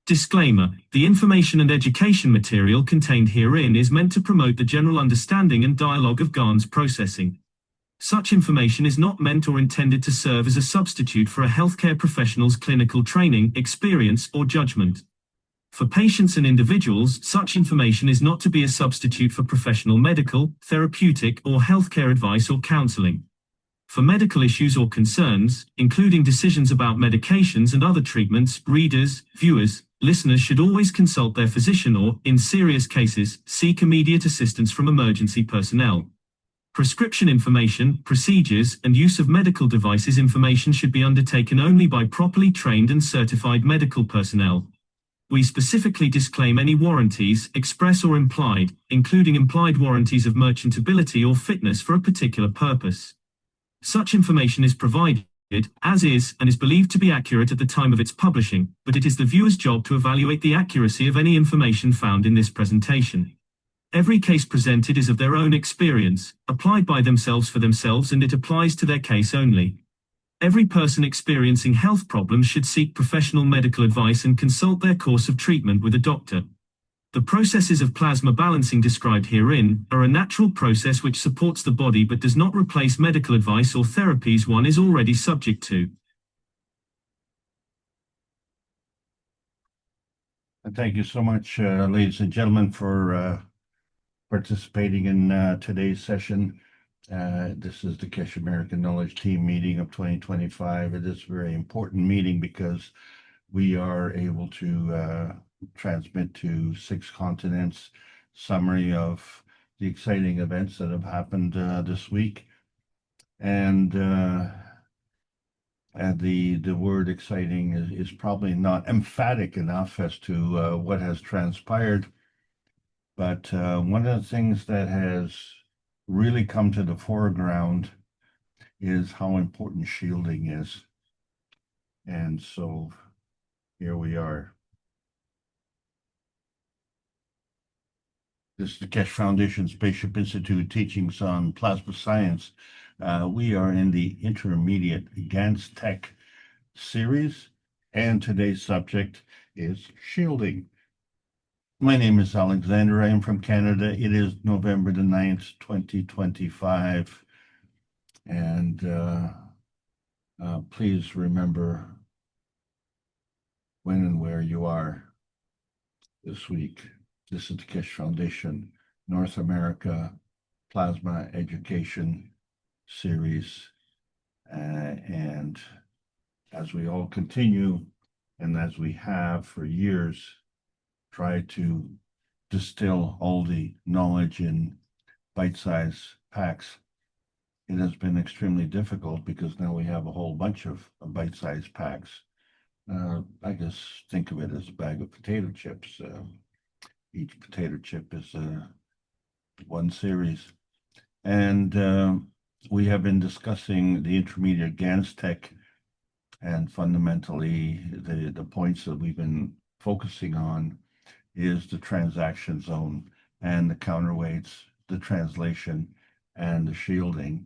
Disclaimer: the information and education material contained herein is meant to promote the general understanding and dialogue of GANS processing. Such information is not meant or intended to serve as a substitute for a healthcare professional's clinical training, experience, or judgment. For patients and individuals, such information is not to be a substitute for professional medical, therapeutic, or healthcare advice or counseling. For medical issues or concerns, including decisions about medications and other treatments, readers, viewers, listeners should always consult their physician or, in serious cases, seek immediate assistance from emergency personnel. Prescription information, procedures, and use of medical devices information should be undertaken only by properly trained and certified medical personnel. We specifically disclaim any warranties, express or implied, including implied warranties of merchantability or fitness for a particular purpose. Such information is provided as is and is believed to be accurate at the time of its publishing, but it is the viewer's job to evaluate the accuracy of any information found in this presentation. Every case presented is of their own experience, applied by themselves for themselves, and it applies to their case only. Every person experiencing health problems should seek professional medical advice and consult their course of treatment with a doctor. The processes of plasma balancing described herein are a natural process which supports the body but does not replace medical advice or therapies one is already subject to. Thank you so much, ladies and gentlemen, for participating in today's session. This is the KAKT American Knowledge Team meeting of 2025. It is a very important meeting because we are able to transmit to 6 continents summary of the exciting events that have happened this week. And the word exciting is probably not emphatic enough as to what has transpired. But one of the things that has really come to the foreground is how important shielding is. And so here we are. This is the KAKT Foundation Spaceship Institute teachings on plasma science. We are in the intermediate GANS Tech series, and today's subject is shielding. My name is Alexander. I am from Canada. It is November the 9th, 2025. And please remember when and where you are this week. This is the KAKT Foundation North America Plasma Education Series. And as we all continue, and as we have for years, try to distill all the knowledge in bite-sized packs, it has been extremely difficult because now we have a whole bunch of bite-sized packs. I guess think of it as a bag of potato chips. Each potato chip is one series. And we have been discussing the intermediate GANS tech, and fundamentally the points that we've been focusing on is the transaction zone and the counterweights, the translation, and the shielding.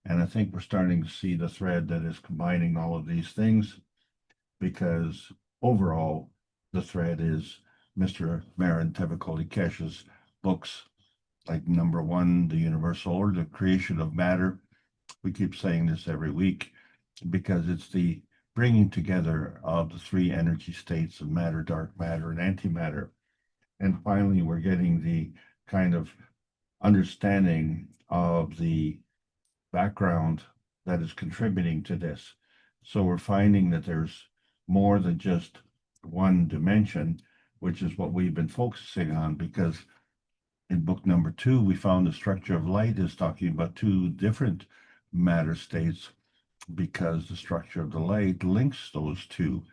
And I think we're starting to see the thread that is combining all of these things, because overall the thread is Mr. Marin Tevakoli Kesh's books, like number 1, The Universal Order, The Creation of Matter. We keep saying this every week because it's the bringing together of the 3 energy states of matter, dark matter, and antimatter. And finally, we're getting the kind of understanding of the background that is contributing to this. So we're finding that there's more than just one dimension, which is what we've been focusing on, because in book number 2, we found the structure of light is talking about 2 different matter states, because the structure of the light links those 2.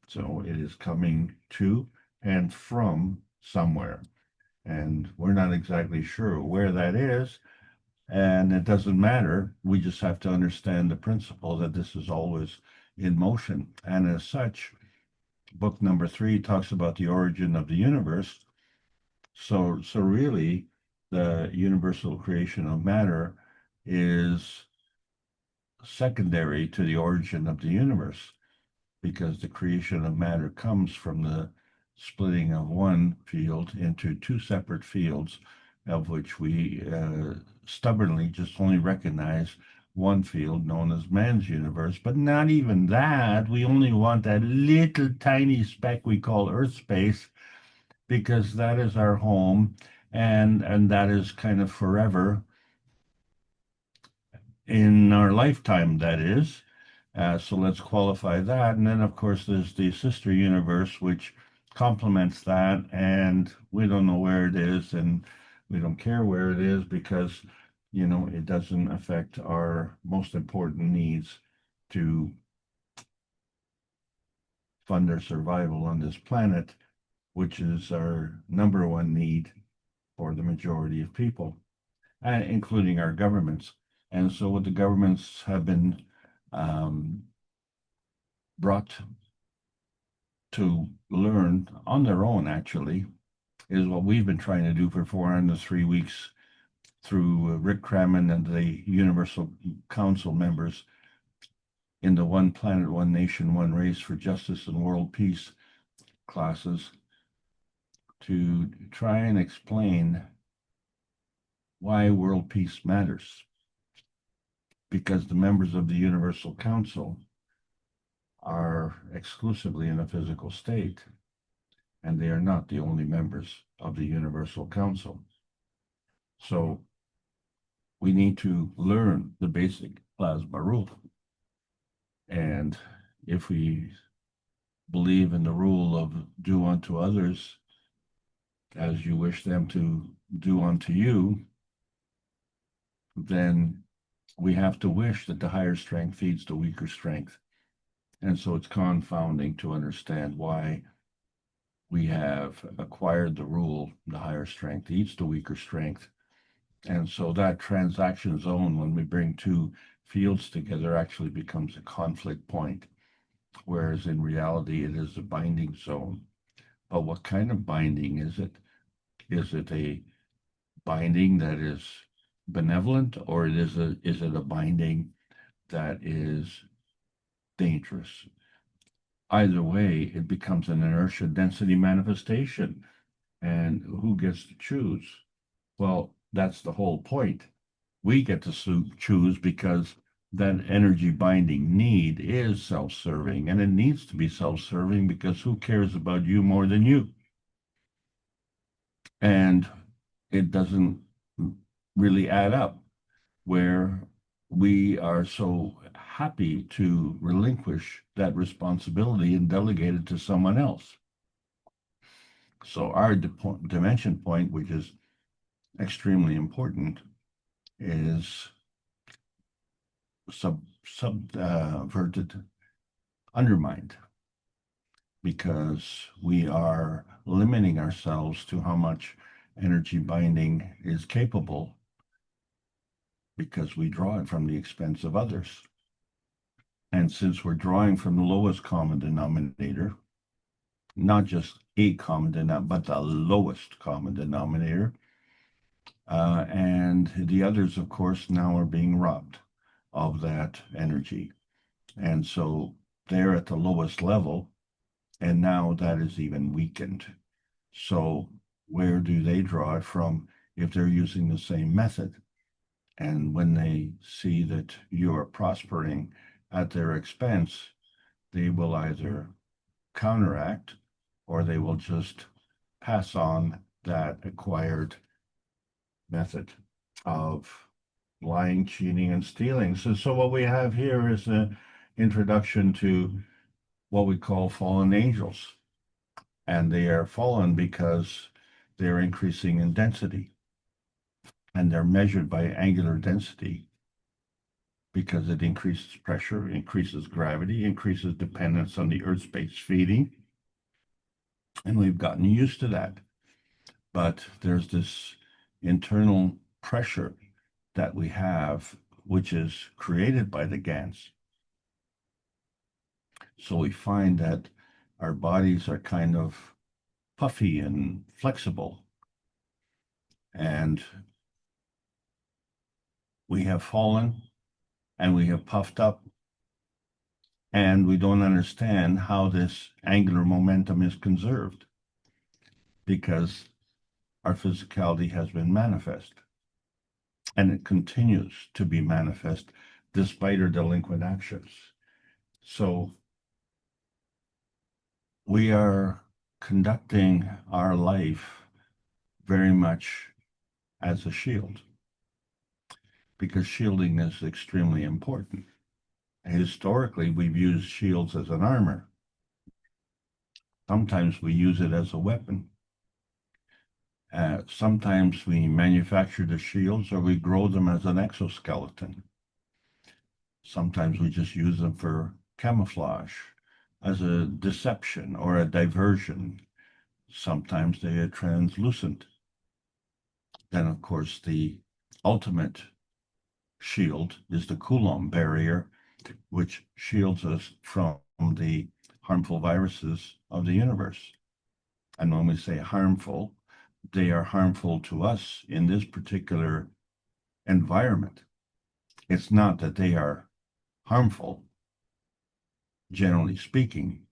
So it is coming to and from somewhere. And we're not exactly sure where that is. And it doesn't matter. We just have to understand the principle that this is always in motion. And as such, book number 3 talks about the origin of the universe. So really, the universal creation of matter is secondary to the origin of the universe, because the creation of matter comes from the splitting of one field into two separate fields, of which we stubbornly just only recognize one field known as man's universe. But not even that. We only want that little tiny speck we call Earth space, because that is our home, and that is kind of forever in our lifetime, that is. So let's qualify that. And then, of course, there's the sister universe, which complements that. And we don't know where it is, and we don't care where it is because, it doesn't affect our most important needs to fund our survival on this planet, which is our number one need for the majority of people, including our governments. And so what the governments have been brought to learn on their own, actually, is what we've been trying to do for 403 weeks through Rick Crammond and the Universal Council members in the One Planet, One Nation, One Race for Justice and World Peace classes, to try and explain why world peace matters. Because the members of the Universal Council are exclusively in a physical state, and they are not the only members of the Universal Council. So we need to learn the basic plasma rule. And if we believe in the rule of do unto others as you wish them to do unto you, then we have to wish that the higher strength feeds the weaker strength. And so it's confounding to understand why we have acquired the rule, the higher strength eats the weaker strength. And so that transaction zone, when we bring two fields together, actually becomes a conflict point, whereas in reality, it is a binding zone. But what kind of binding is it? Is it a binding that is benevolent, or is it a binding that is dangerous? Either way, it becomes an inertia density manifestation. And who gets to choose? Well, that's the whole point. We get to choose because that energy binding need is self-serving, and it needs to be self-serving because who cares about you more than you? And it doesn't really add up where we are so happy to relinquish that responsibility and delegate it to someone else. So our dimension point, which is extremely important, is subverted, undermined, because we are limiting ourselves to how much energy binding is capable, because we draw it from the expense of others. And since we're drawing from the lowest common denominator, not just a common denominator, but the lowest common denominator, and the others, of course, now are being robbed of that energy. And so they're at the lowest level, and now that is even weakened. So where do they draw it from if they're using the same method? And when they see that you are prospering at their expense, they will either counteract or they will just pass on that acquired method of lying, cheating, and stealing. So what we have here is an introduction to what we call fallen angels. And they are fallen because they're increasing in density. And they're measured by angular density because it increases pressure, increases gravity, increases dependence on the Earth space feeding. And we've gotten used to that. But there's this internal pressure that we have, which is created by the GANS. So we find that our bodies are kind of puffy and flexible. And we have fallen and we have puffed up, and we don't understand how this angular momentum is conserved. because our physicality has been manifest, and it continues to be manifest despite our delinquent actions. So we are conducting our life very much as a shield, because shielding is extremely important. Historically, we've used shields as an armor. Sometimes we use it as a weapon. Sometimes we manufacture the shields or we grow them as an exoskeleton. Sometimes we just use them for camouflage, as a deception or a diversion. Sometimes they are translucent. Then, of course, the ultimate shield is the Coulomb barrier, which shields us from the harmful viruses of the universe. And when we say harmful, they are harmful to us in this particular environment. It's not that they are harmful, generally speaking.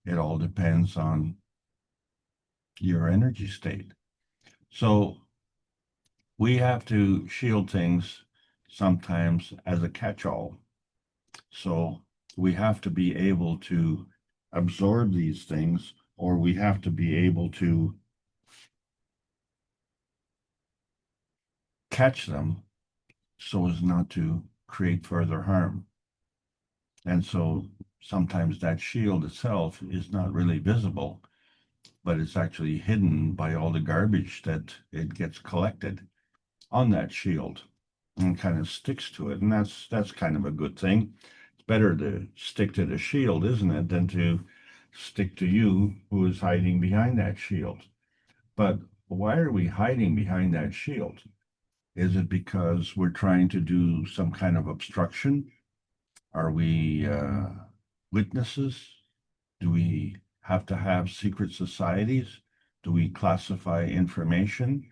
It all depends on your energy state. So we have to shield things sometimes as a catch-all. So we have to be able to absorb these things, or we have to be able to catch them so as not to create further harm. And so sometimes that shield itself is not really visible, but it's actually hidden by all the garbage that it gets collected on that shield and kind of sticks to it. And that's kind of a good thing. It's better to stick to the shield, isn't it, than to stick to you who is hiding behind that shield. But why are we hiding behind that shield? Is it because we're trying to do some kind of obstruction? Are we witnesses? Do we have to have secret societies? Do we classify information?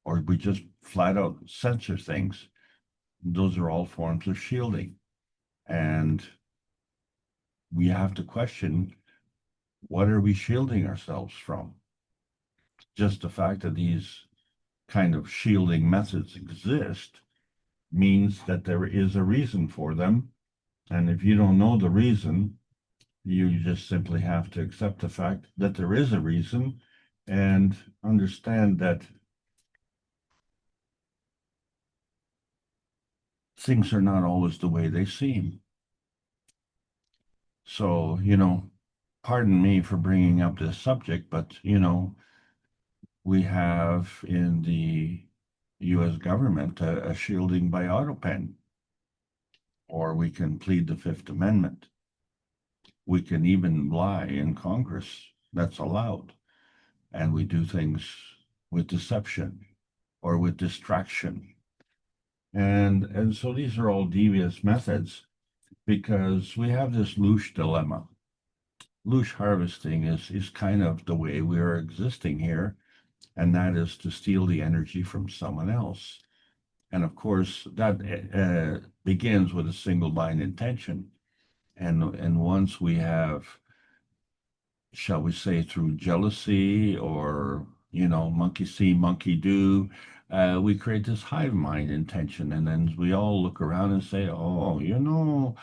Or we just flat out censor things? Those are all forms of shielding. And we have to question, what are we shielding ourselves from? Just the fact that these kind of shielding methods exist means that there is a reason for them. And if you don't know the reason, you just simply have to accept the fact that there is a reason and understand that things are not always the way they seem. So, pardon me for bringing up this subject, but, we have in the U.S. government a shielding by auto pen, or we can plead the Fifth Amendment. We can even lie in Congress. That's allowed. And we do things with deception or with distraction. And so these are all devious methods, because we have this loosh dilemma. Loosh harvesting is kind of the way we are existing here, and that is to steal the energy from someone else. And of course, that begins with a single line intention. And once we have, shall we say, through jealousy or, monkey see, monkey do, we create this hive mind intention. And then we all look around and say, oh,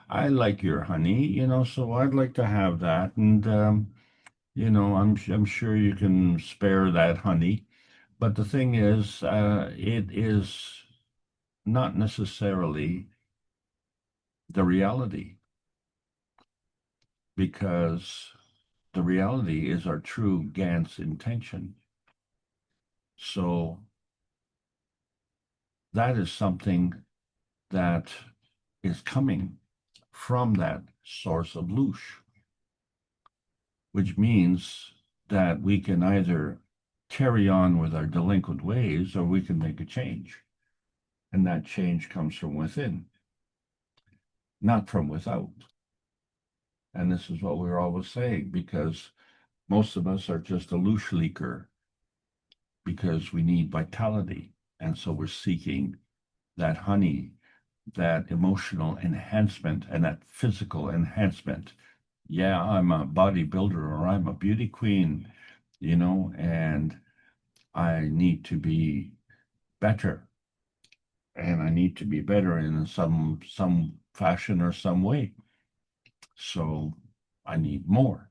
I like your honey, so I'd like to have that. And, I'm sure you can spare that honey. But the thing is, it is not necessarily the reality, because the reality is our true GANS intention. So that is something that is coming from that source of loosh, which means that we can either carry on with our delinquent ways or we can make a change. And that change comes from within, not from without. And this is what we're always saying, because most of us are just a loosh leaker, because we need vitality. And so we're seeking that honey, that emotional enhancement and that physical enhancement. Yeah, I'm a bodybuilder or I'm a beauty queen. and I need to be better, and I need to be better in some fashion or some way. So I need more.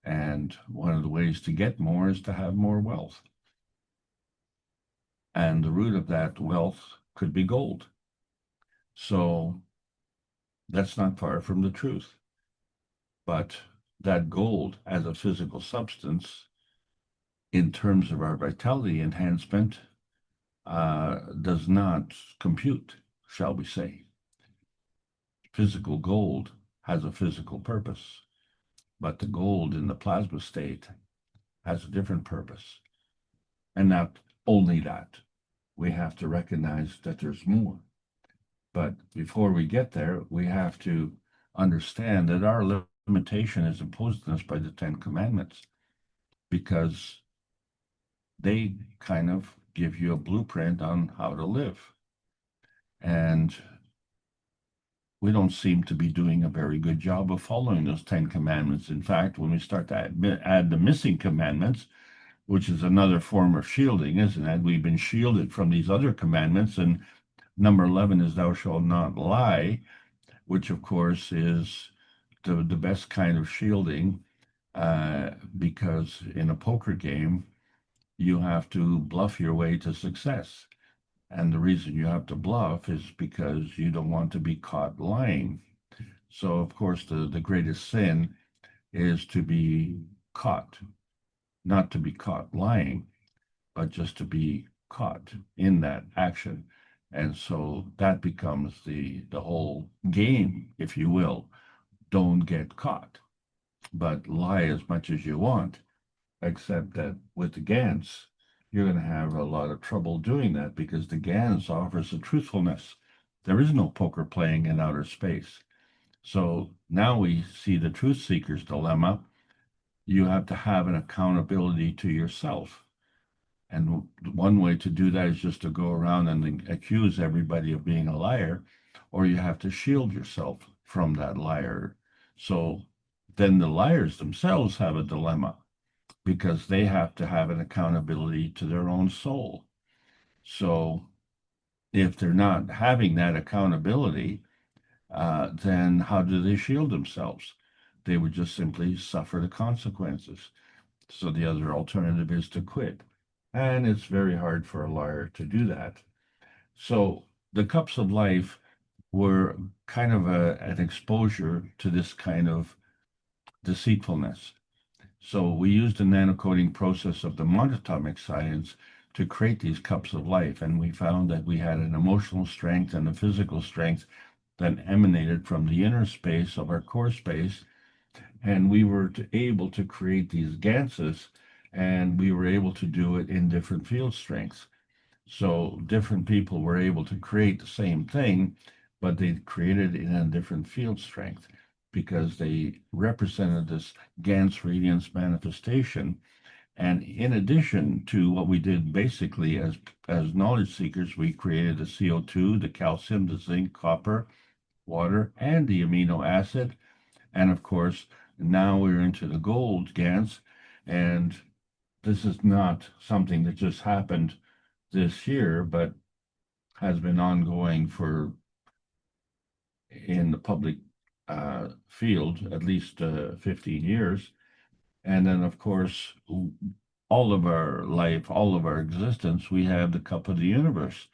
And one of the ways to get more is to have more wealth. And the root of that wealth could be gold. So that's not far from the truth. But that gold as a physical substance, in terms of our vitality enhancement, does not compute, shall we say. Physical gold has a physical purpose, but the gold in the plasma state has a different purpose. And not only that, we have to recognize that there's more. But before we get there, we have to understand that our limitation is imposed on us by the Ten Commandments, because they kind of give you a blueprint on how to live. And we don't seem to be doing a very good job of following those Ten Commandments. In fact, when we start to add the missing commandments, which is another form of shielding, isn't it? We've been shielded from these other commandments, and number 11 is thou shalt not lie, which of course is the best kind of shielding, because in a poker game, you have to bluff your way to success. And the reason you have to bluff is because you don't want to be caught lying. So, of course, the greatest sin is to be caught, not to be caught lying, but just to be caught in that action. And so that becomes the whole game, if you will. Don't get caught, but lie as much as you want, except that with the GANS, you're going to have a lot of trouble doing that, because the GANS offers a truthfulness. There is no poker playing in outer space. So now we see the truth seeker's dilemma. You have to have an accountability to yourself. And one way to do that is just to go around and accuse everybody of being a liar, or you have to shield yourself from that liar. So then the liars themselves have a dilemma, because they have to have an accountability to their own soul. So if they're not having that accountability, then how do they shield themselves? They would just simply suffer the consequences. So the other alternative is to quit. And it's very hard for a liar to do that. So the cups of life were kind of an exposure to this kind of deceitfulness. So we used the nanocoding process of the monatomic science to create these cups of life, and we found that we had an emotional strength and a physical strength that emanated from the inner space of our core space, and we were able to create these GANSs, and we were able to do it in different field strengths. So different people were able to create the same thing, but they created it in a different field strength, because they represented this GANS radiance manifestation. And in addition to what we did basically as knowledge seekers, we created the CO2, the calcium, the zinc, copper, water, and the amino acid. And of course, now we're into the gold GANS. And this is not something that just happened this year, but has been ongoing for in the public field at least 15 years. And then, of course, all of our life, all of our existence, we have the cup of the universe,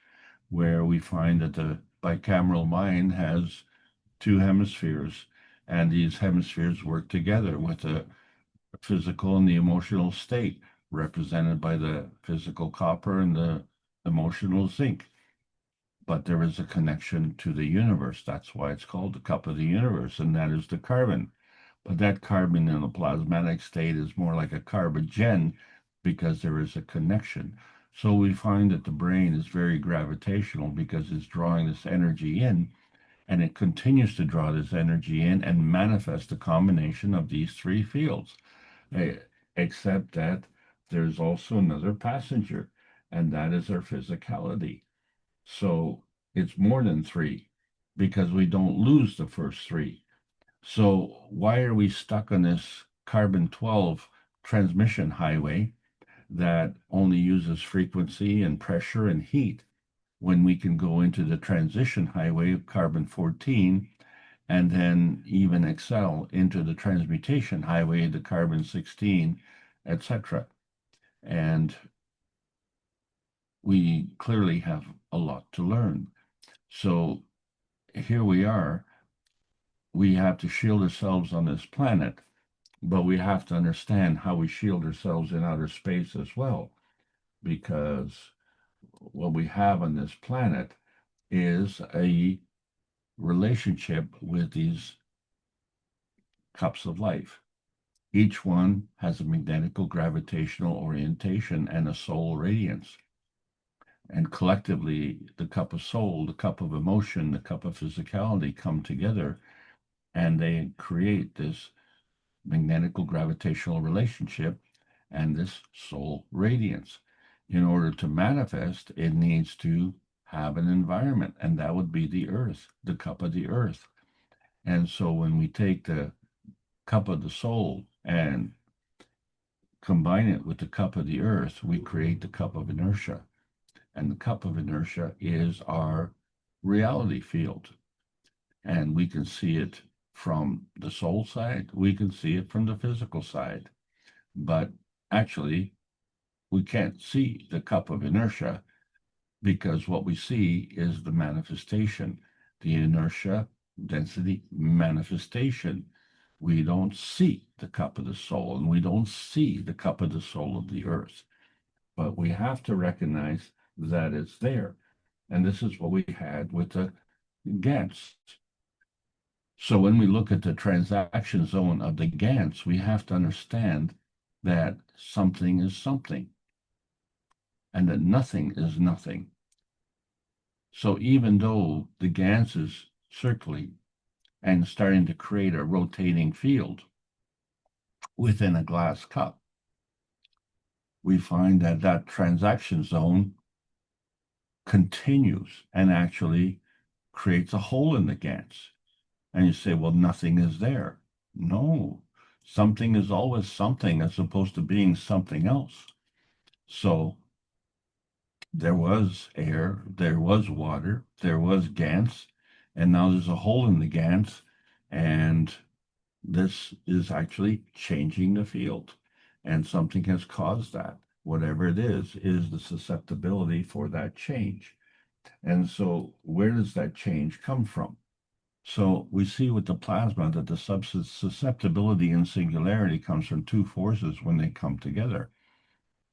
where we find that the bicameral mind has two hemispheres, and these hemispheres work together with the physical and the emotional state, represented by the physical copper and the emotional zinc. But there is a connection to the universe. That's why it's called the cup of the universe, and that is the carbon. But that carbon in the plasmatic state is more like a carbogen, because there is a connection. So we find that the brain is very gravitational, because it's drawing this energy in, and it continues to draw this energy in and manifest a combination of these three fields. Except that there's also another passenger, and that is our physicality. So it's more than three, because we don't lose the first three. So why are we stuck on this carbon 12 transmission highway that only uses frequency and pressure and heat, when we can go into the transition highway of carbon-14 and then even excel into the transmutation highway, the carbon-16, etc. And we clearly have a lot to learn. So here we are. We have to shield ourselves on this planet, but we have to understand how we shield ourselves in outer space as well, because what we have on this planet is a relationship with these cups of life. Each one has a magnetical gravitational orientation and a soul radiance. And collectively, the cup of soul, the cup of emotion, the cup of physicality come together, and they create this magnetical gravitational relationship and this soul radiance. In order to manifest, it needs to have an environment, and that would be the earth, the cup of the earth. And so when we take the cup of the soul and combine it with the cup of the earth, we create the cup of inertia. And the cup of inertia is our reality field. And we can see it from the soul side, we can see it from the physical side. But actually, we can't see the cup of inertia, because what we see is the manifestation, the inertia density manifestation. We don't see the cup of the soul, and we don't see the cup of the soul of the earth. But we have to recognize that it's there. And this is what we had with the GANS. So when we look at the transaction zone of the GANS, we have to understand that something is something and that nothing is nothing. So even though the GANS is circling and starting to create a rotating field within a glass cup, we find that that transaction zone continues and actually creates a hole in the GANS. And you say, well, nothing is there. No, something is always something as opposed to being something else. So there was air, there was water, there was GANS, and now there's a hole in the GANS, and this is actually changing the field. And something has caused that. Whatever it is the susceptibility for that change. And so where does that change come from? So we see with the plasma that the susceptibility and singularity comes from two forces when they come together.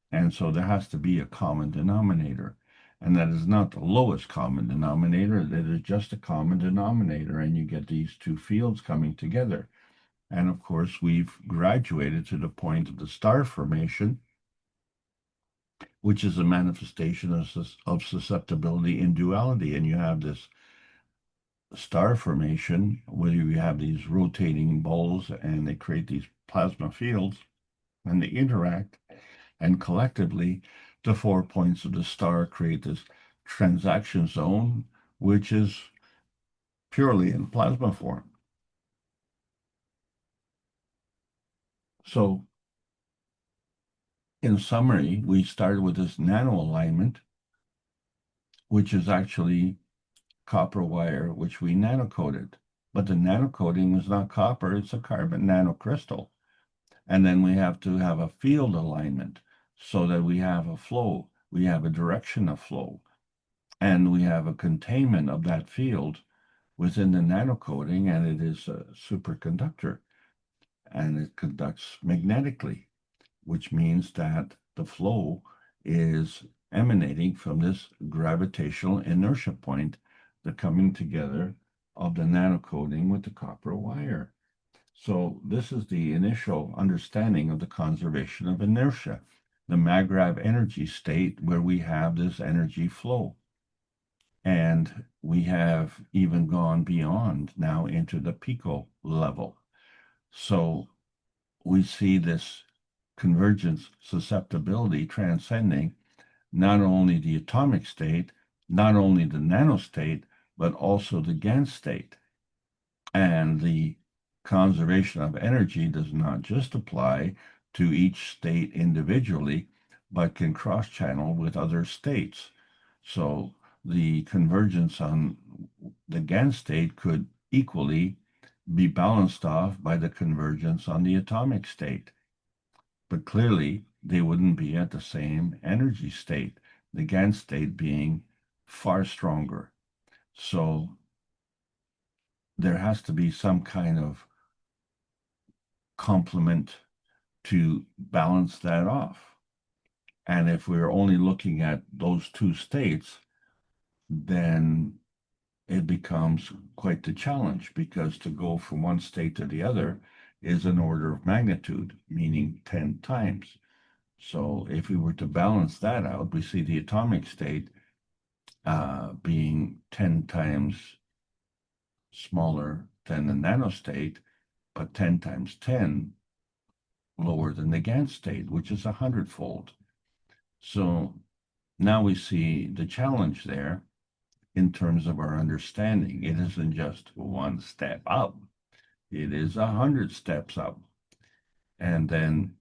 And so there has to be a common denominator. And that is not the lowest common denominator, that is just a common denominator. And you get these two fields coming together. And of course, we've graduated to the point of the star formation, which is a manifestation of susceptibility in duality. And you have this star formation where you have these rotating balls and they create these plasma fields and they interact, and collectively the 4 points of the star create this transaction zone, which is purely in plasma form. So in summary, we started with this nano alignment, which is actually copper wire, which we nanocoated. But the nanocoating is not copper, it's a carbon nanocrystal. And then we have to have a field alignment so that we have a flow, we have a direction of flow, and we have a containment of that field within the nanocoating, and it is a superconductor, and it conducts magnetically, which means that the flow is emanating from this gravitational inertia point, the coming together of the nanocoating with the copper wire. So this is the initial understanding of the conservation of inertia, the Magrav energy state where we have this energy flow. And we have even gone beyond now into the pico level. So we see this convergence susceptibility transcending not only the atomic state, not only the nanostate, but also the GANS state. And the conservation of energy does not just apply to each state individually, but can cross-channel with other states. So the convergence on the GANS state could equally be balanced off by the convergence on the atomic state. But clearly, they wouldn't be at the same energy state, the GANS state being far stronger. So there has to be some kind of complement to balance that off. And if we're only looking at those two states, then it becomes quite the challenge, because to go from one state to the other is an order of magnitude, meaning 10 times. So if we were to balance that out, we see the atomic state being 10 times smaller than the nanostate, but 10 times 10 lower than the GANS state, which is 100-fold. So now we see the challenge there in terms of our understanding. It isn't just one step up, it is 100 steps up. And then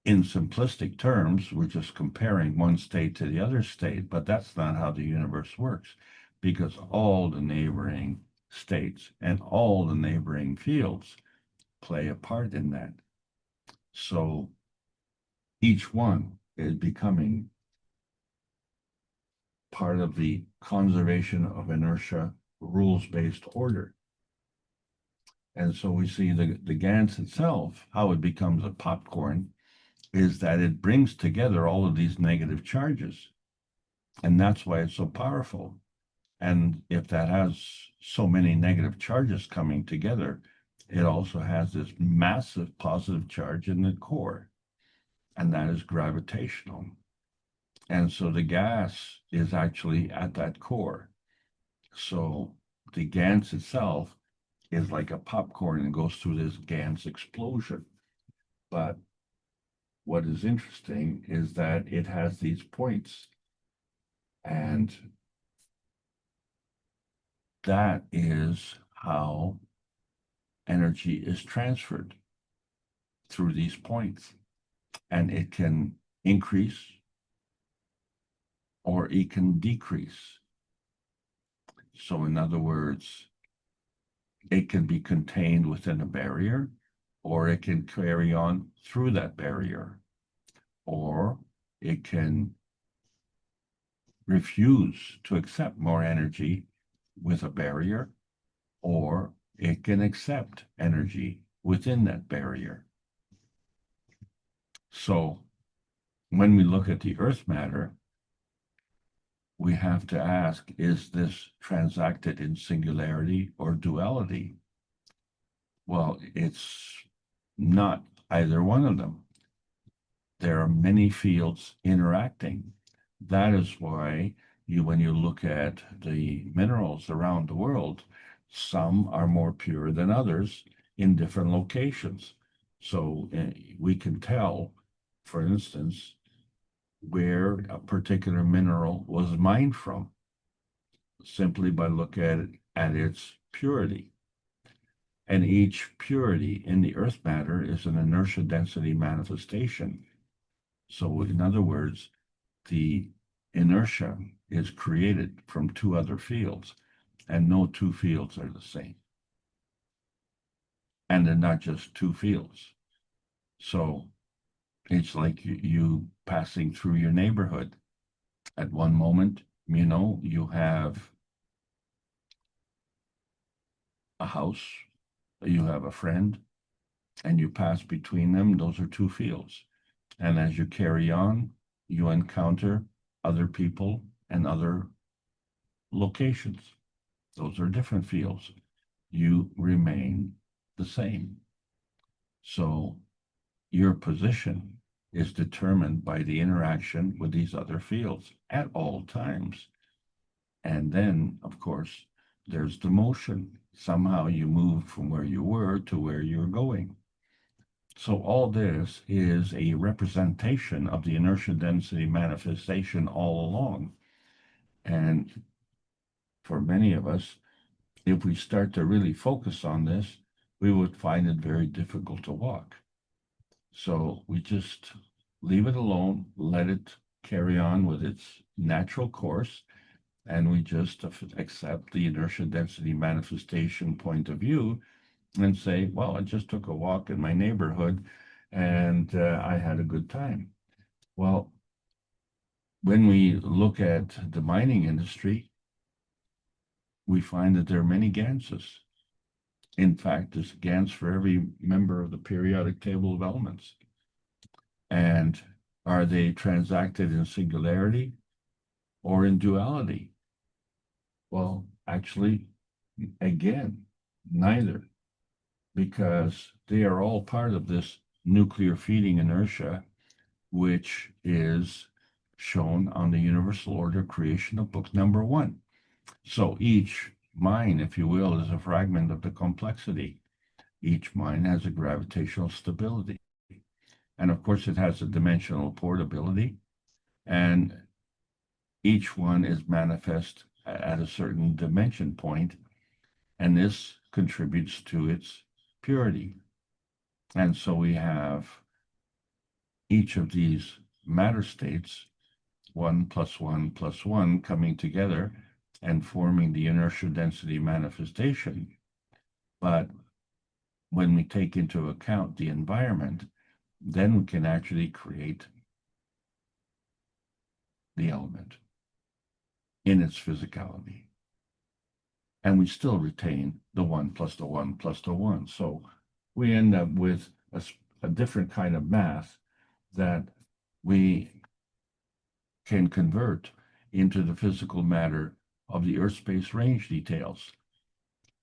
in simplistic terms, we're just comparing one state to the other state, but that's not how the universe works, because all the neighboring states and all the neighboring fields play a part in that. So each one is becoming part of the conservation of inertia rules-based order. And so we see the GANS itself, how it becomes a popcorn, is that it brings together all of these negative charges. And that's why it's so powerful. And if that has so many negative charges coming together, it also has this massive positive charge in the core, and that is gravitational. And so the gas is actually at that core. So the GANS itself is like a popcorn and goes through this GANS explosion. But what is interesting is that it has these points, and that is how energy is transferred, through these points. And it can increase or it can decrease. So in other words, it can be contained within a barrier, or it can carry on through that barrier, or it can refuse to accept more energy with a barrier, or it can accept energy within that barrier. So when we look at the earth matter, we have to ask, is this transacted in singularity or duality? Well, it's not either one of them. There are many fields interacting. That is why when you look at the minerals around the world, some are more pure than others in different locations. So we can tell, for instance, where a particular mineral was mined from, simply by looking at its purity. And each purity in the earth matter is an inertia density manifestation. So in other words, the inertia is created from two other fields, and no two fields are the same. And they're not just two fields. So it's like you passing through your neighborhood. At one moment, you have a house, you have a friend, and you pass between them. Those are two fields. And as you carry on, you encounter other people and other locations. Those are different fields. You remain the same. So your position is determined by the interaction with these other fields at all times. And then, of course, there's the motion. Somehow you move from where you were to where you're going. So all this is a representation of the inertia density manifestation all along. And for many of us, if we start to really focus on this, we would find it very difficult to walk. So we just leave it alone, let it carry on with its natural course, and we just accept the inertia density manifestation point of view and say, well, I just took a walk in my neighborhood and I had a good time. Well, when we look at the mining industry, we find that there are many GANSs. In fact, there's a GANS for every member of the periodic table of elements. And are they transacted in singularity or in duality? Well, actually, again, neither, because they are all part of this nuclear feeding inertia, which is shown on the universal order creation of book number 1. So each mine, if you will, is a fragment of the complexity. Each mine has a gravitational stability. And of course, it has a dimensional portability. And each one is manifest at a certain dimension point, and this contributes to its purity. And so we have each of these matter states, 1 + 1 + 1, coming together and forming the inertial density manifestation. But when we take into account the environment, then we can actually create the element in its physicality. And we still retain the 1 + the 1 + the 1. So we end up with a different kind of math that we can convert into the physical matter of the Earth space range details.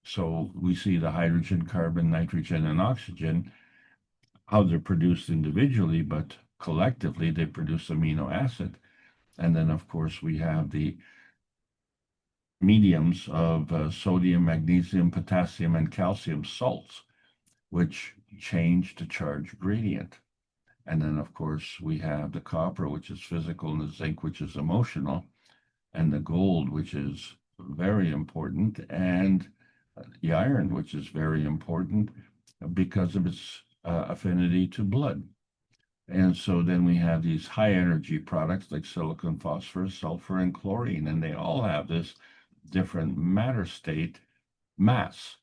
So we see the hydrogen, carbon, nitrogen, and oxygen, how they're produced individually, but collectively they produce amino acid. And then, of course, we have the mediums of sodium, magnesium, potassium, and calcium salts, which change the charge gradient. And then, of course, we have the copper, which is physical, and the zinc, which is emotional, and the gold, which is very important, and the iron, which is very important because of its affinity to blood. And so then we have these high energy products like silicon, phosphorus, sulfur, and chlorine, and they all have this different matter state mass.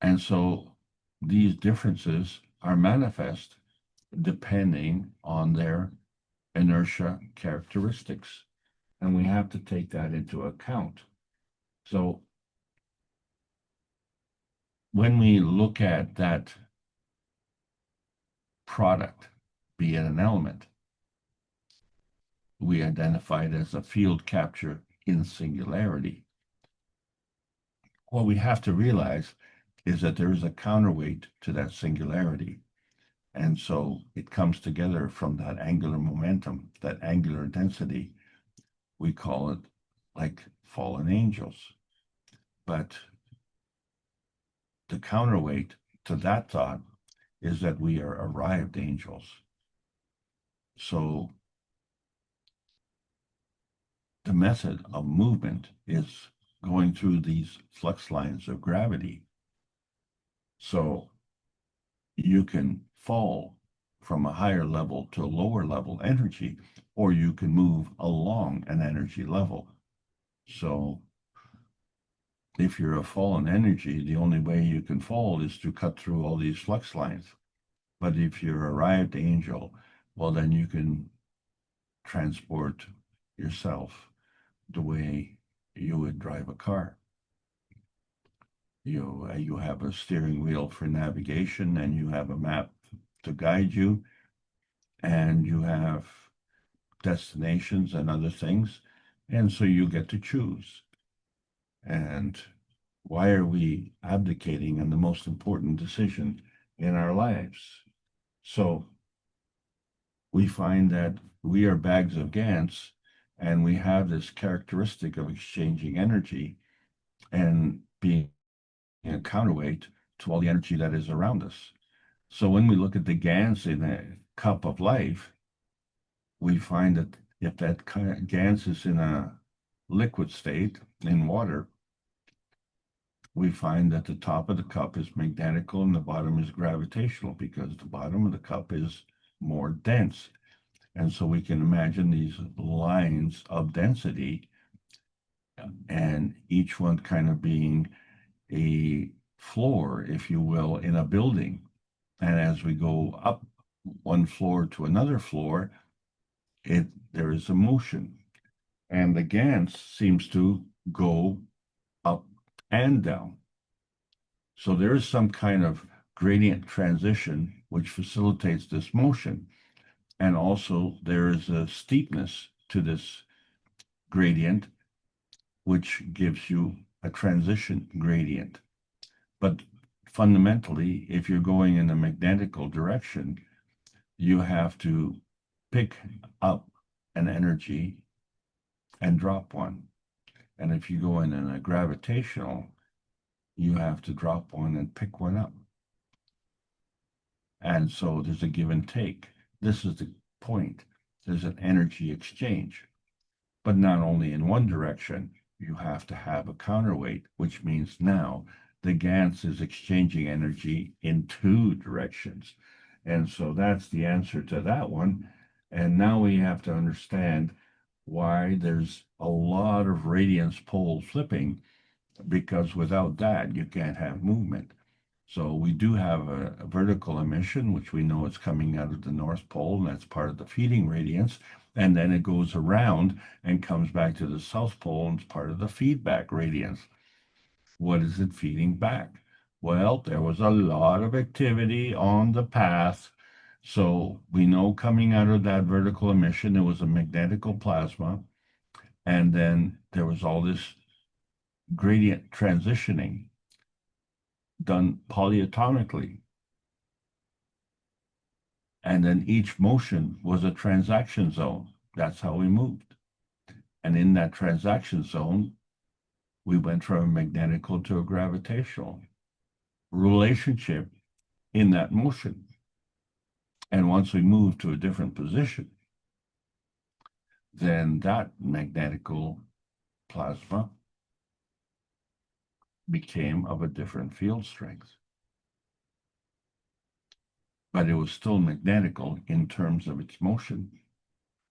And so these differences are manifest depending on their inertia characteristics. And we have to take that into account. So when we look at that product, be it an element, we identify it as a field capture in singularity. What we have to realize is that there is a counterweight to that singularity. And so it comes together from that angular momentum, that angular density. We call it like fallen angels. But the counterweight to that thought is that we are arrived angels. So the method of movement is going through these flux lines of gravity. So you can fall from a higher level to a lower level energy, or you can move along an energy level. So if you're a fallen energy, the only way you can fall is to cut through all these flux lines. But if you're arrived angel, well, then you can transport yourself the way you would drive a car. You have a steering wheel for navigation, and you have a map to guide you, and you have destinations and other things, and so you get to choose. And why are we abdicating on the most important decision in our lives? So we find that we are bags of GANS, and we have this characteristic of exchanging energy and being a counterweight to all the energy that is around us. So when we look at the GANS in a cup of life, we find that if that GANS is in a liquid state, in water, we find that the top of the cup is magnetical and the bottom is gravitational, because the bottom of the cup is more dense. And so we can imagine these lines of density, and each one kind of being a floor, if you will, in a building. And as we go up one floor to another floor, there is a motion. And the GANS seems to go up and down. So there is some kind of gradient transition which facilitates this motion. And also there is a steepness to this gradient, which gives you a transition gradient. But fundamentally, if you're going in a magnetical direction, you have to pick up an energy and drop one. And if you go in a gravitational, you have to drop one and pick one up. And so there's a give and take. This is the point. There's an energy exchange, but not only in one direction. You have to have a counterweight, which means now the GANS is exchanging energy in two directions. And so that's the answer to that one. And now we have to understand why there's a lot of radiance pole flipping, because without that, you can't have movement. So we do have a vertical emission, which we know is coming out of the North Pole, and that's part of the feeding radiance. And then it goes around and comes back to the South Pole, and it's part of the feedback radiance. What is it feeding back? Well, there was a lot of activity on the path. So we know coming out of that vertical emission, there was a magnetical plasma, and then there was all this gradient transitioning done polyatomically. And then each motion was a transaction zone. That's how we moved. And in that transaction zone, we went from a magnetical to a gravitational relationship in that motion. And once we moved to a different position, then that magnetical plasma became of a different field strength. But it was still magnetical in terms of its motion.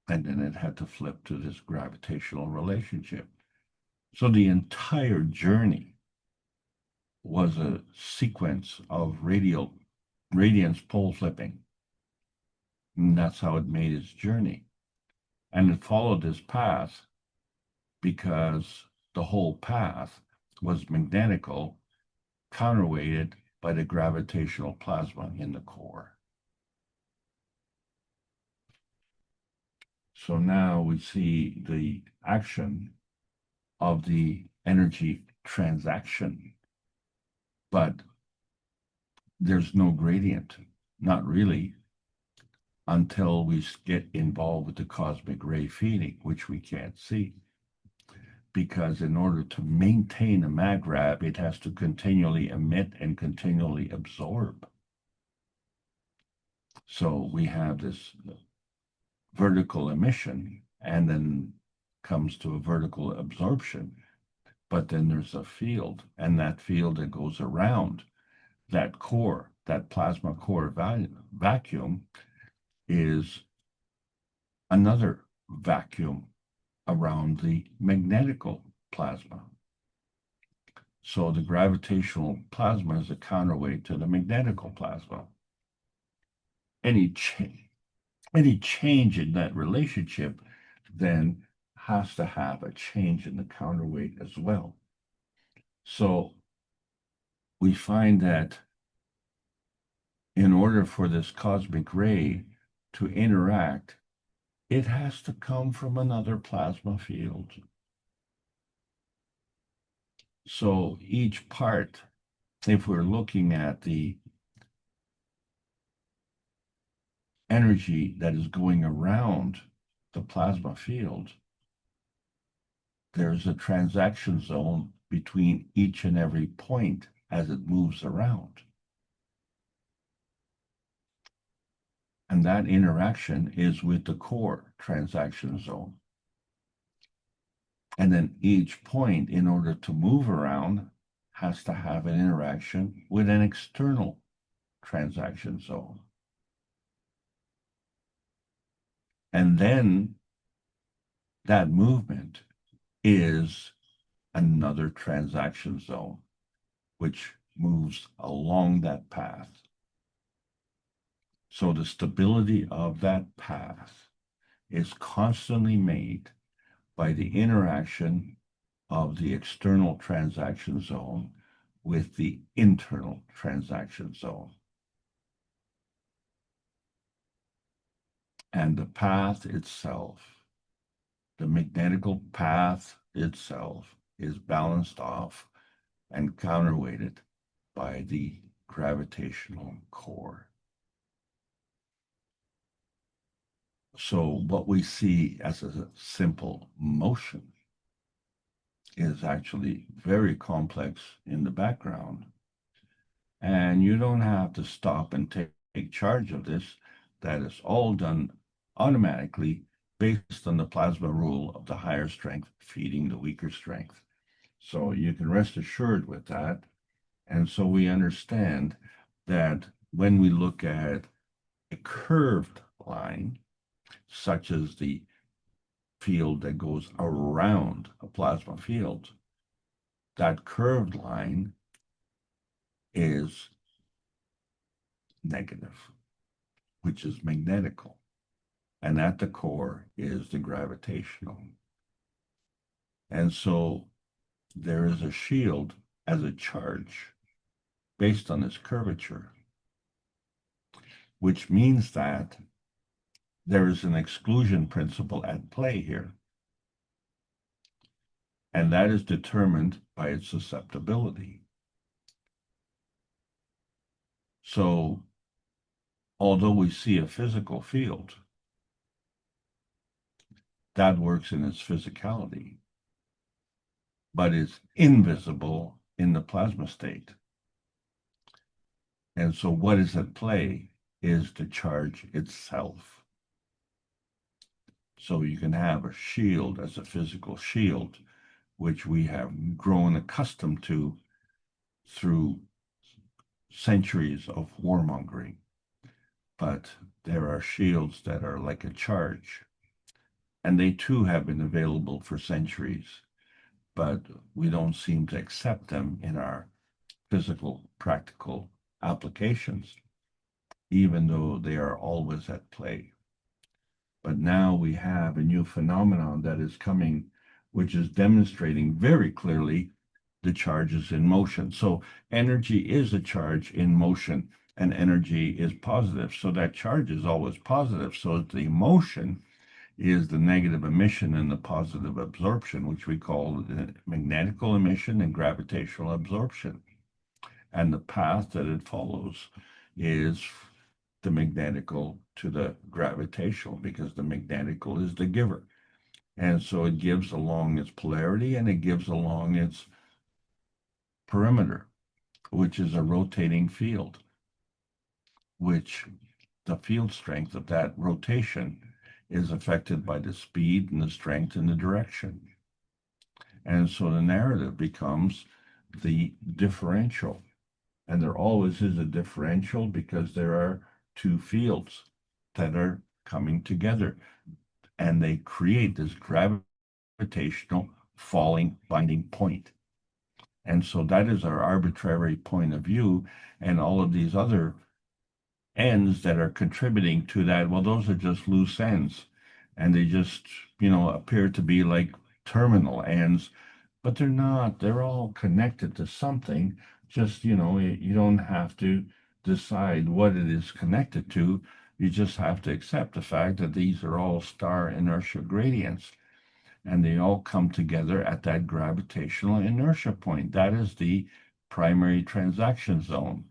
And then it had to flip to this gravitational relationship. So the entire journey was a sequence of radiance pole flipping. And that's how it made its journey. And it followed this path because the whole path was magnetical, counterweighted by the gravitational plasma in the core. So now we see the action of the energy transaction, but there's no gradient, not really, until we get involved with the cosmic ray feeding, which we can't see. Because in order to maintain a magrav, it has to continually emit and continually absorb. So we have this vertical emission, and then comes to a vertical absorption. But then there's a field, and that field that goes around that core, that plasma core vacuum, is another vacuum around the magnetical plasma. So the gravitational plasma is a counterweight to the magnetical plasma. Any change in that relationship then has to have a change in the counterweight as well. So we find that in order for this cosmic ray to interact, it has to come from another plasma field. So each part, if we're looking at the energy that is going around the plasma field, there's a transaction zone between each and every point as it moves around. And that interaction is with the core transaction zone. And then each point, in order to move around, has to have an interaction with an external transaction zone. And then that movement is another transaction zone, which moves along that path. So the stability of that path is constantly made by the interaction of the external transaction zone with the internal transaction zone. And the path itself, the magnetical path itself, is balanced off and counterweighted by the gravitational core. So what we see as a simple motion is actually very complex in the background. And you don't have to stop and take charge of this. That is all done automatically based on the plasma rule of the higher strength feeding the weaker strength. So you can rest assured with that. And so we understand that when we look at a curved line, such as the field that goes around a plasma field, that curved line is negative, which is magnetical. And at the core is the gravitational. And so there is a shield as a charge based on this curvature, which means that there is an exclusion principle at play here. And that is determined by its susceptibility. So, although we see a physical field, that works in its physicality, but is invisible in the plasma state. And so what is at play is the charge itself. So you can have a shield as a physical shield, which we have grown accustomed to through centuries of warmongering. But there are shields that are like a charge, and they too have been available for centuries, but we don't seem to accept them in our physical, practical applications, even though they are always at play. But now we have a new phenomenon that is coming, which is demonstrating very clearly the charges in motion. So energy is a charge in motion, and energy is positive. So that charge is always positive. So the motion is the negative emission and the positive absorption, which we call the magnetical emission and gravitational absorption. And the path that it follows is the magnetical to the gravitational, because the magnetical is the giver. And so it gives along its polarity and it gives along its perimeter, which is a rotating field, which the field strength of that rotation is affected by the speed and the strength and the direction. And so the narrative becomes the differential. And there always is a differential because there are two fields that are coming together, and they create this gravitational falling binding point. And so that is our arbitrary point of view, and all of these other ends that are contributing to that, well, those are just loose ends, and they just, appear to be like terminal ends, but they're not. They're all connected to something. Just, you don't have to decide what it is connected to. You just have to accept the fact that these are all star inertia gradients, and they all come together at that gravitational inertia point. That is the primary transaction zone.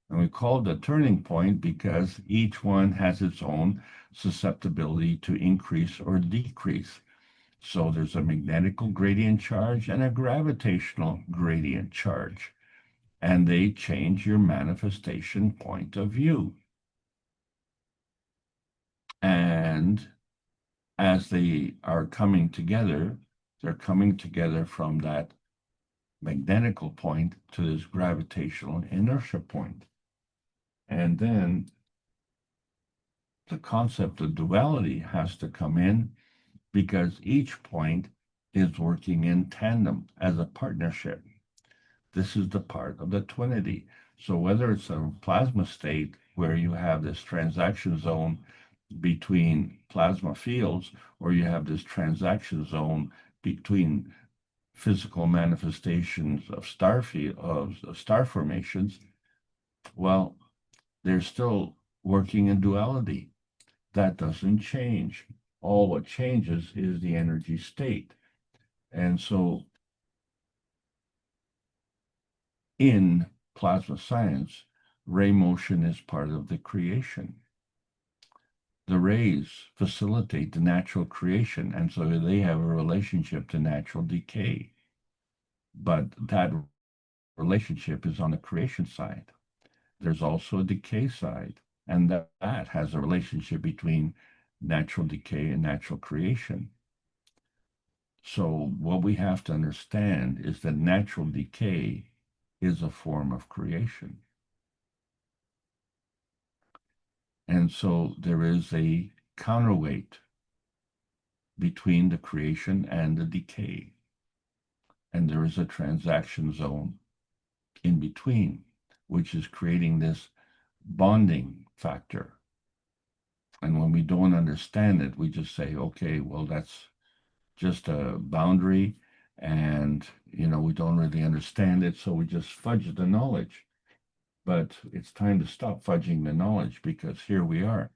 And we call it a turning point because each one has its own susceptibility to increase or decrease. So there's a magnetical gradient charge and a gravitational gradient charge, and they change your manifestation point of view. And as they are coming together, they're coming together from that magnetical point to this gravitational inertia point. And then the concept of duality has to come in because each point is working in tandem as a partnership. This is the part of the twinity. So whether it's a plasma state where you have this transaction zone between plasma fields, or you have this transaction zone between physical manifestations of star formations, well, they're still working in duality. That doesn't change. All what changes is the energy state. And so in plasma science, ray motion is part of the creation. The rays facilitate the natural creation, and so they have a relationship to natural decay. But that relationship is on the creation side. There's also a decay side, and that has a relationship between natural decay and natural creation. So what we have to understand is that natural decay is a form of creation. And so there is a counterweight between the creation and the decay. And there is a transaction zone in between, which is creating this bonding factor. And when we don't understand it, we just say, okay, well, that's just a boundary, and we don't really understand it, so we just fudge the knowledge. But it's time to stop fudging the knowledge, because here we are,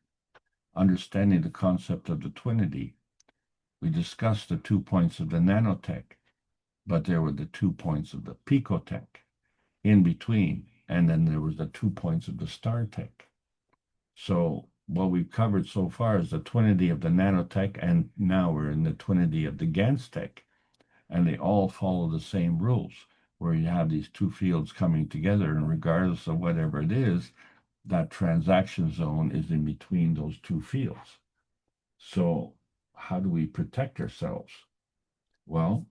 understanding the concept of the twinity. We discussed the 2 points of the nanotech, but there were the 2 points of the picotech in between, and then there was the 2 points of the star tech. So what we've covered so far is the twinity of the nanotech, and now we're in the twinity of the GANS tech, and they all follow the same rules, where you have these two fields coming together, and regardless of whatever it is, that transaction zone is in between those two fields. So how do we protect ourselves? Well,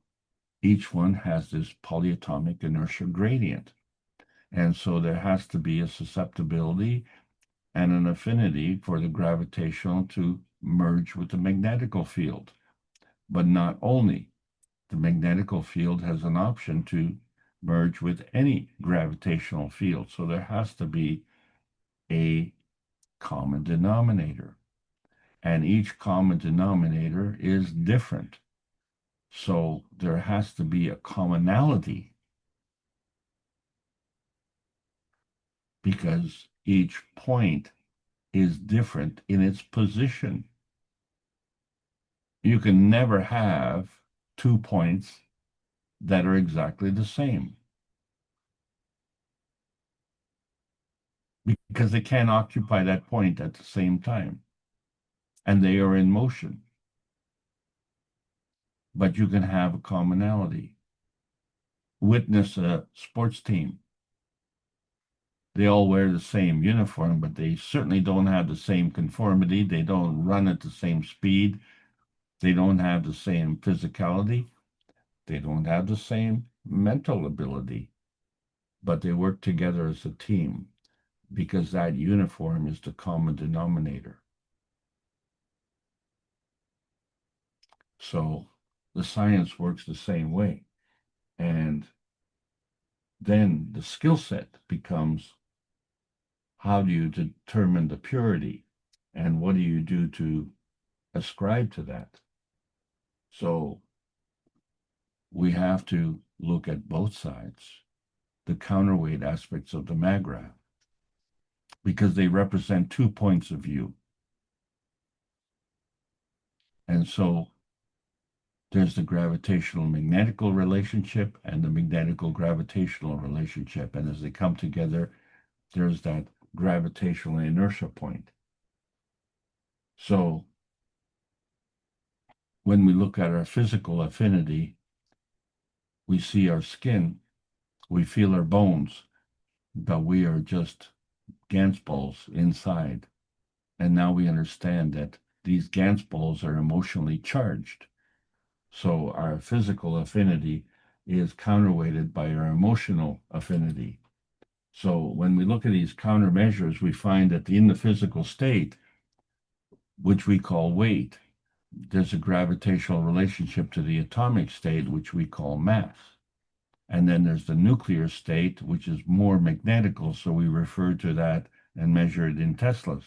each one has this polyatomic inertia gradient. And so there has to be a susceptibility and an affinity for the gravitational to merge with the magnetical field. But not only, the magnetical field has an option to merge with any gravitational field. So there has to be a common denominator. And each common denominator is different. So there has to be a commonality, because each point is different in its position. You can never have 2 points that are exactly the same, because they can't occupy that point at the same time, and they are in motion. But you can have a commonality. Witness a sports team. They all wear the same uniform, but they certainly don't have the same conformity. They don't run at the same speed. They don't have the same physicality. They don't have the same mental ability, but they work together as a team, because that uniform is the common denominator. So the science works the same way. And then the skill set becomes, how do you determine the purity, and what do you do to ascribe to that? So we have to look at both sides, the counterweight aspects of the magraph, because they represent 2 points of view. And so there's the gravitational magnetical relationship and the magnetical gravitational relationship. And as they come together, there's that gravitational inertia point. So when we look at our physical affinity, we see our skin, we feel our bones, but we are just GANS balls inside. And now we understand that these GANS balls are emotionally charged. So our physical affinity is counterweighted by our emotional affinity. So when we look at these countermeasures, we find that in the physical state, which we call weight, there's a gravitational relationship to the atomic state, which we call mass. And then there's the nuclear state, which is more magnetical, so we refer to that and measure it in Teslas.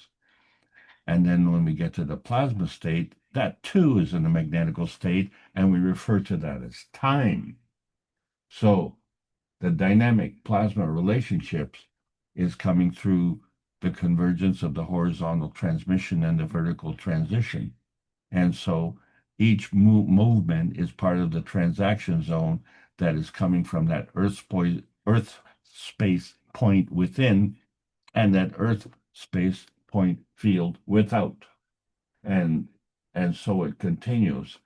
And then when we get to the plasma state, that too is in a magnetical state, and we refer to that as time. So the dynamic plasma relationships is coming through the convergence of the horizontal transmission and the vertical transition. And so each movement is part of the transaction zone that is coming from that Earth space point within and that Earth space point field without. And so it continues.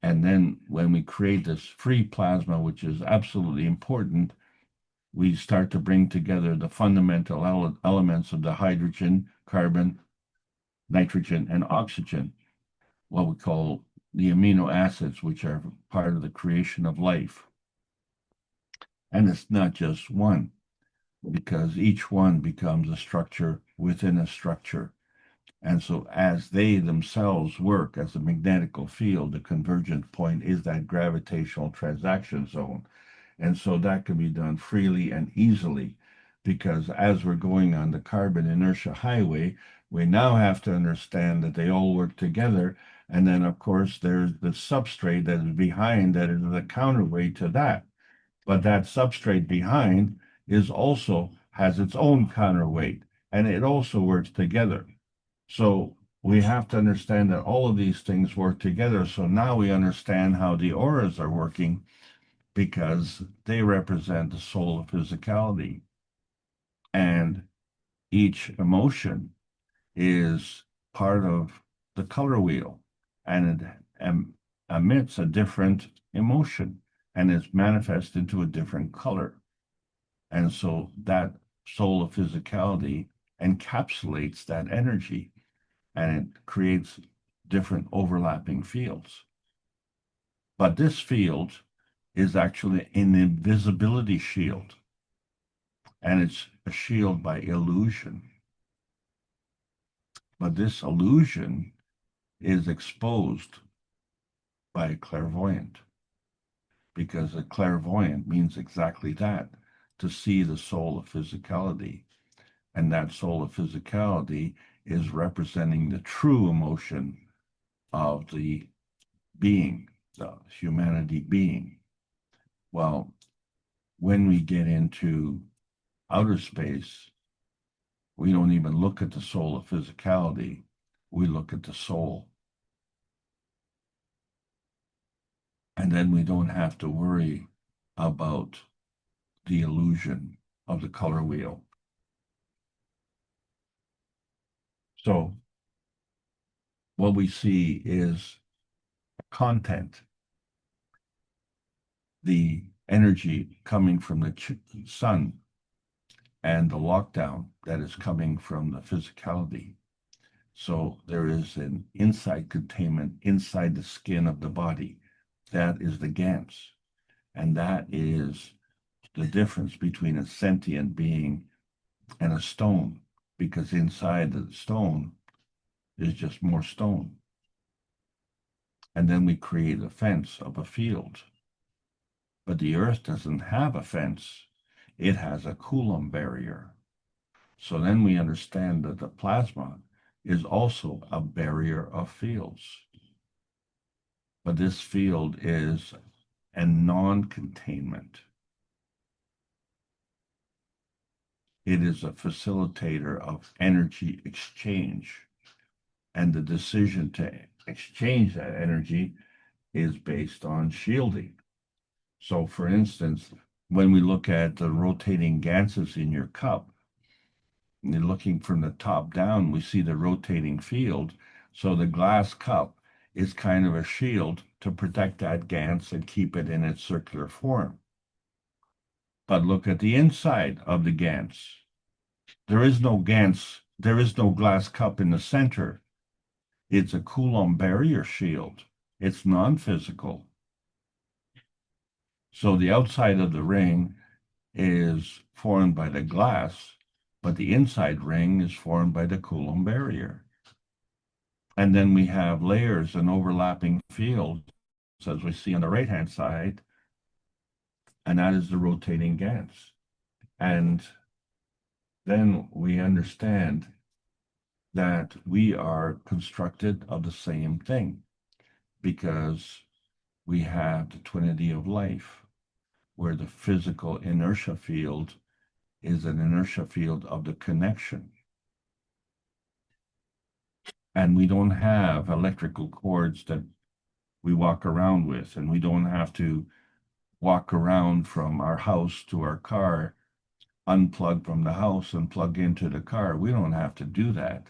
And then when we create this free plasma, which is absolutely important, we start to bring together the fundamental elements of the hydrogen, carbon, nitrogen, and oxygen, what we call the amino acids, which are part of the creation of life. And it's not just one, because each one becomes a structure within a structure. And so as they themselves work as a magnetical field, the convergent point is that gravitational transaction zone. And so that can be done freely and easily, because as we're going on the carbon inertia highway, we now have to understand that they all work together. And then, of course, there's the substrate that is behind that is the counterweight to that. But that substrate behind is also has its own counterweight, and it also works together. So we have to understand that all of these things work together. So now we understand how the auras are working, because they represent the soul of physicality. And each emotion is part of the color wheel, and it emits a different emotion and is manifest into a different color. And so that soul of physicality encapsulates that energy, and it creates different overlapping fields. But this field is actually an invisibility shield, and it's a shield by illusion. But this illusion is exposed by a clairvoyant, because a clairvoyant means exactly that, to see the soul of physicality. And that soul of physicality is representing the true emotion of the being, the humanity being. Well, when we get into outer space, we don't even look at the soul of physicality. We look at the soul. And then we don't have to worry about the illusion of the color wheel. So what we see is content, the energy coming from the sun, and the lockdown that is coming from the physicality. So there is an inside containment inside the skin of the body. That is the GANS. And that is the difference between a sentient being and a stone, because inside the stone is just more stone. And then we create a fence of a field. But the earth doesn't have a fence. It has a Coulomb barrier. So then we understand that the plasma is also a barrier of fields. But this field is a non-containment. It is a facilitator of energy exchange. And the decision to exchange that energy is based on shielding. So for instance, when we look at the rotating ganses in your cup, and looking from the top down, we see the rotating field. So the glass cup is kind of a shield to protect that GANS and keep it in its circular form. But look at the inside of the GANS. There is no GANS, there is no glass cup in the center. It's a Coulomb barrier shield. It's non-physical. So the outside of the ring is formed by the glass, but the inside ring is formed by the Coulomb barrier. And then we have layers and overlapping fields, as we see on the right-hand side, and that is the rotating GANS. And then we understand that we are constructed of the same thing because we have the twinity of life, where the physical inertia field is an inertia field of the connection. And we don't have electrical cords that we walk around with, and we don't have to walk around from our house to our car, unplug from the house and plug into the car. We don't have to do that,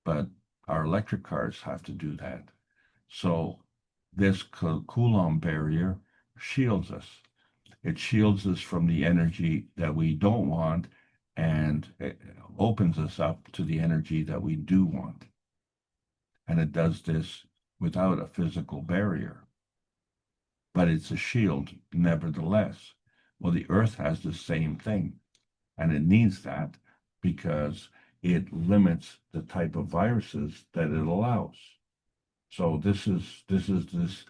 but our electric cars have to do that. So this Coulomb barrier shields us. It shields us from the energy that we don't want, and it opens us up to the energy that we do want. And it does this without a physical barrier. But it's a shield nevertheless. Well, the Earth has the same thing, and it needs that because it limits the type of viruses that it allows. So this is this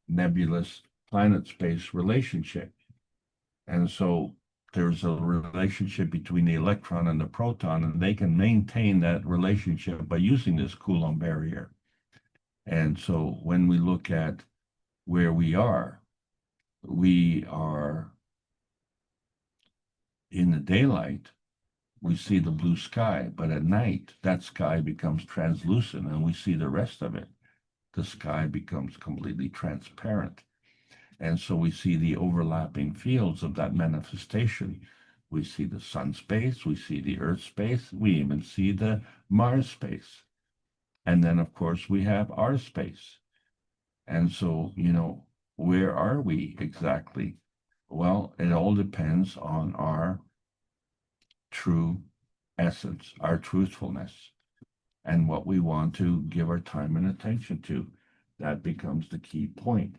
nebulous planet-space relationship. And so there's a relationship between the electron and the proton, and they can maintain that relationship by using this Coulomb barrier. And so when we look at where we are in the daylight, we see the blue sky, but at night, that sky becomes translucent and we see the rest of it. The sky becomes completely transparent. And so we see the overlapping fields of that manifestation. We see the sun space, we see the earth space, we even see the Mars space. And then, of course, we have our space. And so, where are we exactly? Well, it all depends on our true essence, our truthfulness, and what we want to give our time and attention to. That becomes the key point.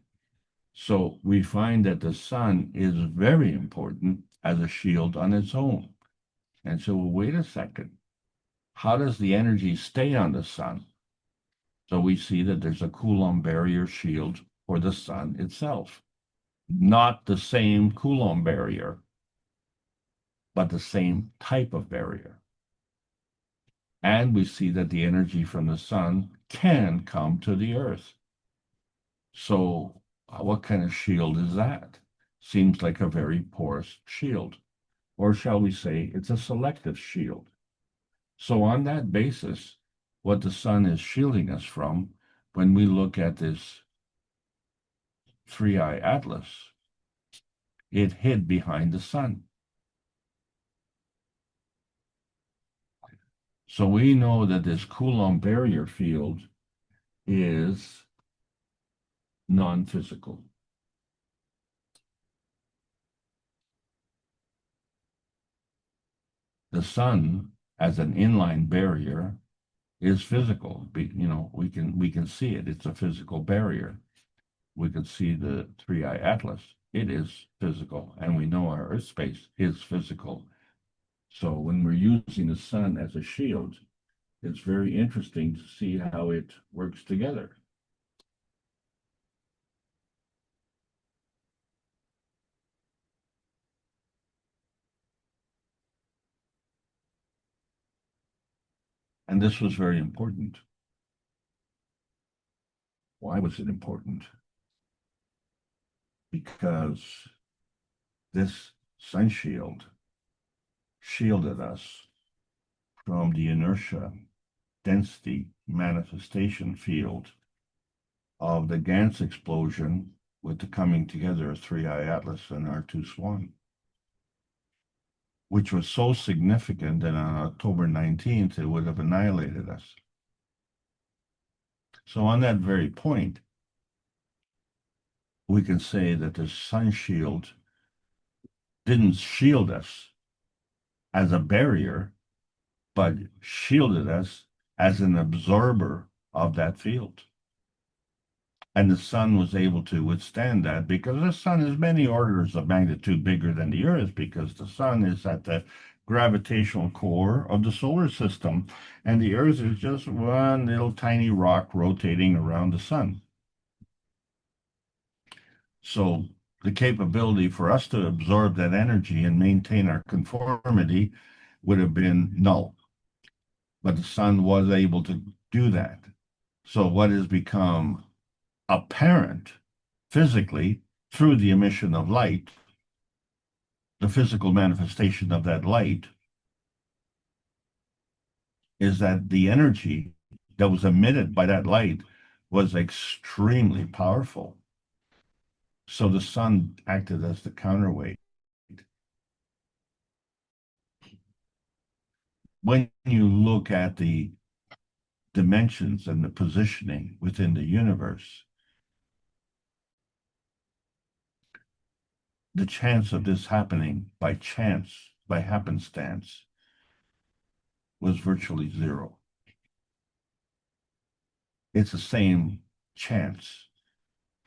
So we find that the sun is very important as a shield on its own. And so, well, wait a second. How does the energy stay on the sun? So we see that there's a Coulomb barrier shield for the sun itself. Not the same Coulomb barrier, but the same type of barrier. And we see that the energy from the sun can come to the earth. So what kind of shield is that? Seems like a very porous shield. Or shall we say it's a selective shield. So on that basis, what the sun is shielding us from, when we look at this three-eye atlas, it hid behind the sun. So we know that this Coulomb barrier field is non-physical. The sun, as an inline barrier, is physical. We can see it. It's a physical barrier. We can see the three-eye atlas. It is physical, and we know our Earth space is physical. So when we're using the sun as a shield, it's very interesting to see how it works together. And this was very important. Why was it important? Because this sun shield shielded us from the inertia density manifestation field of the GANS explosion with the coming together of three-eye atlas and R2 Swan, which was so significant that on October 19th, it would have annihilated us. So on that very point, we can say that the sun shield didn't shield us as a barrier, but shielded us as an absorber of that field. And the sun was able to withstand that because the sun is many orders of magnitude bigger than the Earth, because the sun is at the gravitational core of the solar system, and the Earth is just one little tiny rock rotating around the sun. So the capability for us to absorb that energy and maintain our conformity would have been null. But the sun was able to do that. So what has become apparent physically through the emission of light, the physical manifestation of that light, is that the energy that was emitted by that light was extremely powerful. So the sun acted as the counterweight. When you look at the dimensions and the positioning within the universe, the chance of this happening by chance, by happenstance, was virtually zero. It's the same chance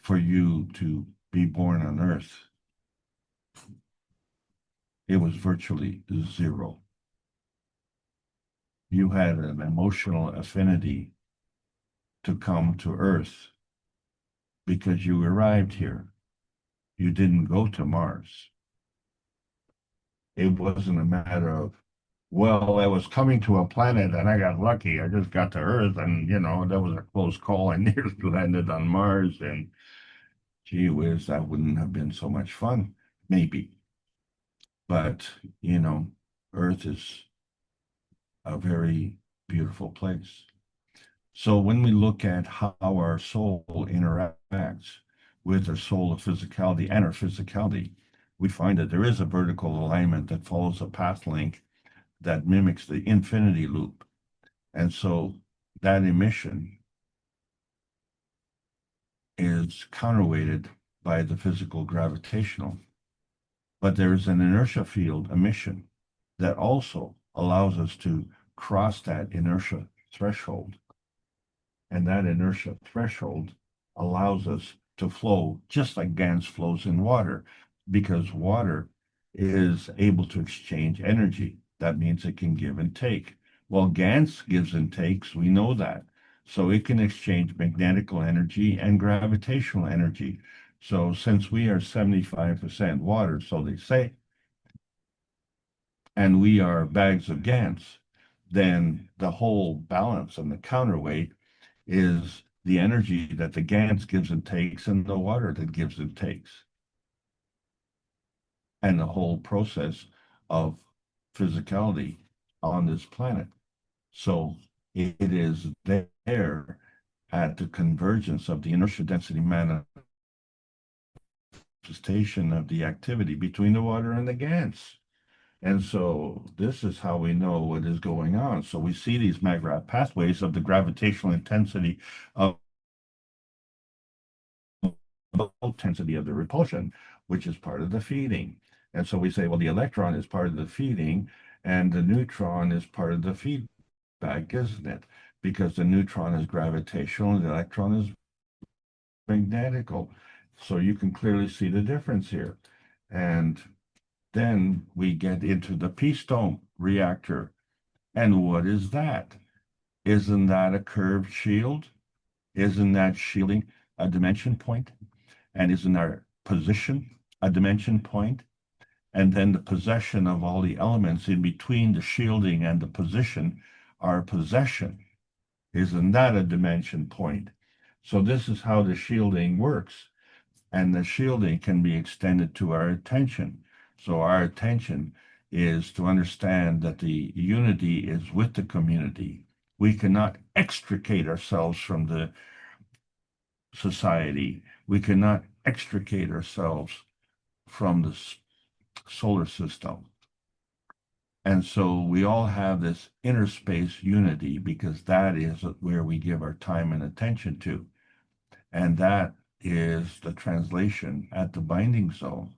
for you to be born on Earth. It was virtually zero. You had an emotional affinity to come to Earth because you arrived here. You didn't go to Mars. It wasn't a matter of, well, I was coming to a planet and I got lucky. I just got to Earth and, that was a close call. I nearly landed on Mars, and gee whiz, that wouldn't have been so much fun, maybe. But, Earth is a very beautiful place. So when we look at how our soul interacts with our soul of physicality and our physicality, we find that there is a vertical alignment that follows a path link that mimics the infinity loop. And so that emission is counterweighted by the physical gravitational. But there is an inertia field emission that also allows us to cross that inertia threshold. And that inertia threshold allows us to flow just like GANS flows in water, because water is able to exchange energy. That means it can give and take. Well, GANS gives and takes, we know that. So it can exchange magnetical energy and gravitational energy. So since we are 75% water, so they say, and we are bags of GANS, then the whole balance and the counterweight is the energy that the GANS gives and takes and the water that gives and takes. And the whole process of physicality on this planet. So it is there at the convergence of the inertia density manifestation of the activity between the water and the GANS. And so this is how we know what is going on. So we see these maggrav pathways of the gravitational intensity of the intensity of the repulsion, which is part of the feeding. And so we say, well, the electron is part of the feeding and the neutron is part of the feedback, isn't it? Because the neutron is gravitational and the electron is magnetical. So you can clearly see the difference here. And then we get into the P-stone reactor. And what is that? Isn't that a curved shield? Isn't that shielding a dimension point? And isn't our position a dimension point? And then the possession of all the elements in between the shielding and the position are possession. Isn't that a dimension point? So this is how the shielding works. And the shielding can be extended to our attention. So our attention is to understand that the unity is with the community. We cannot extricate ourselves from the society. We cannot extricate ourselves from the solar system. And so we all have this inner space unity because that is where we give our time and attention to. And that is the translation at the binding zone,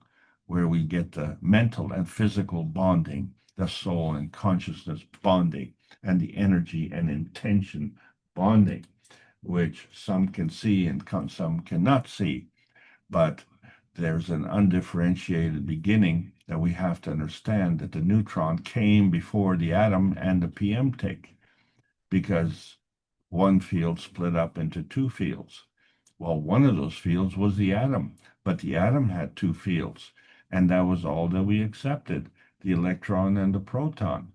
where we get the mental and physical bonding, the soul and consciousness bonding, and the energy and intention bonding. which some can see and some cannot see. But there's an undifferentiated beginning that we have to understand, that the neutron came before the atom and the PM tick, because one field split up into two fields. Well, one of those fields was the atom, but the atom had two fields, and that was all that we accepted, the electron and the proton.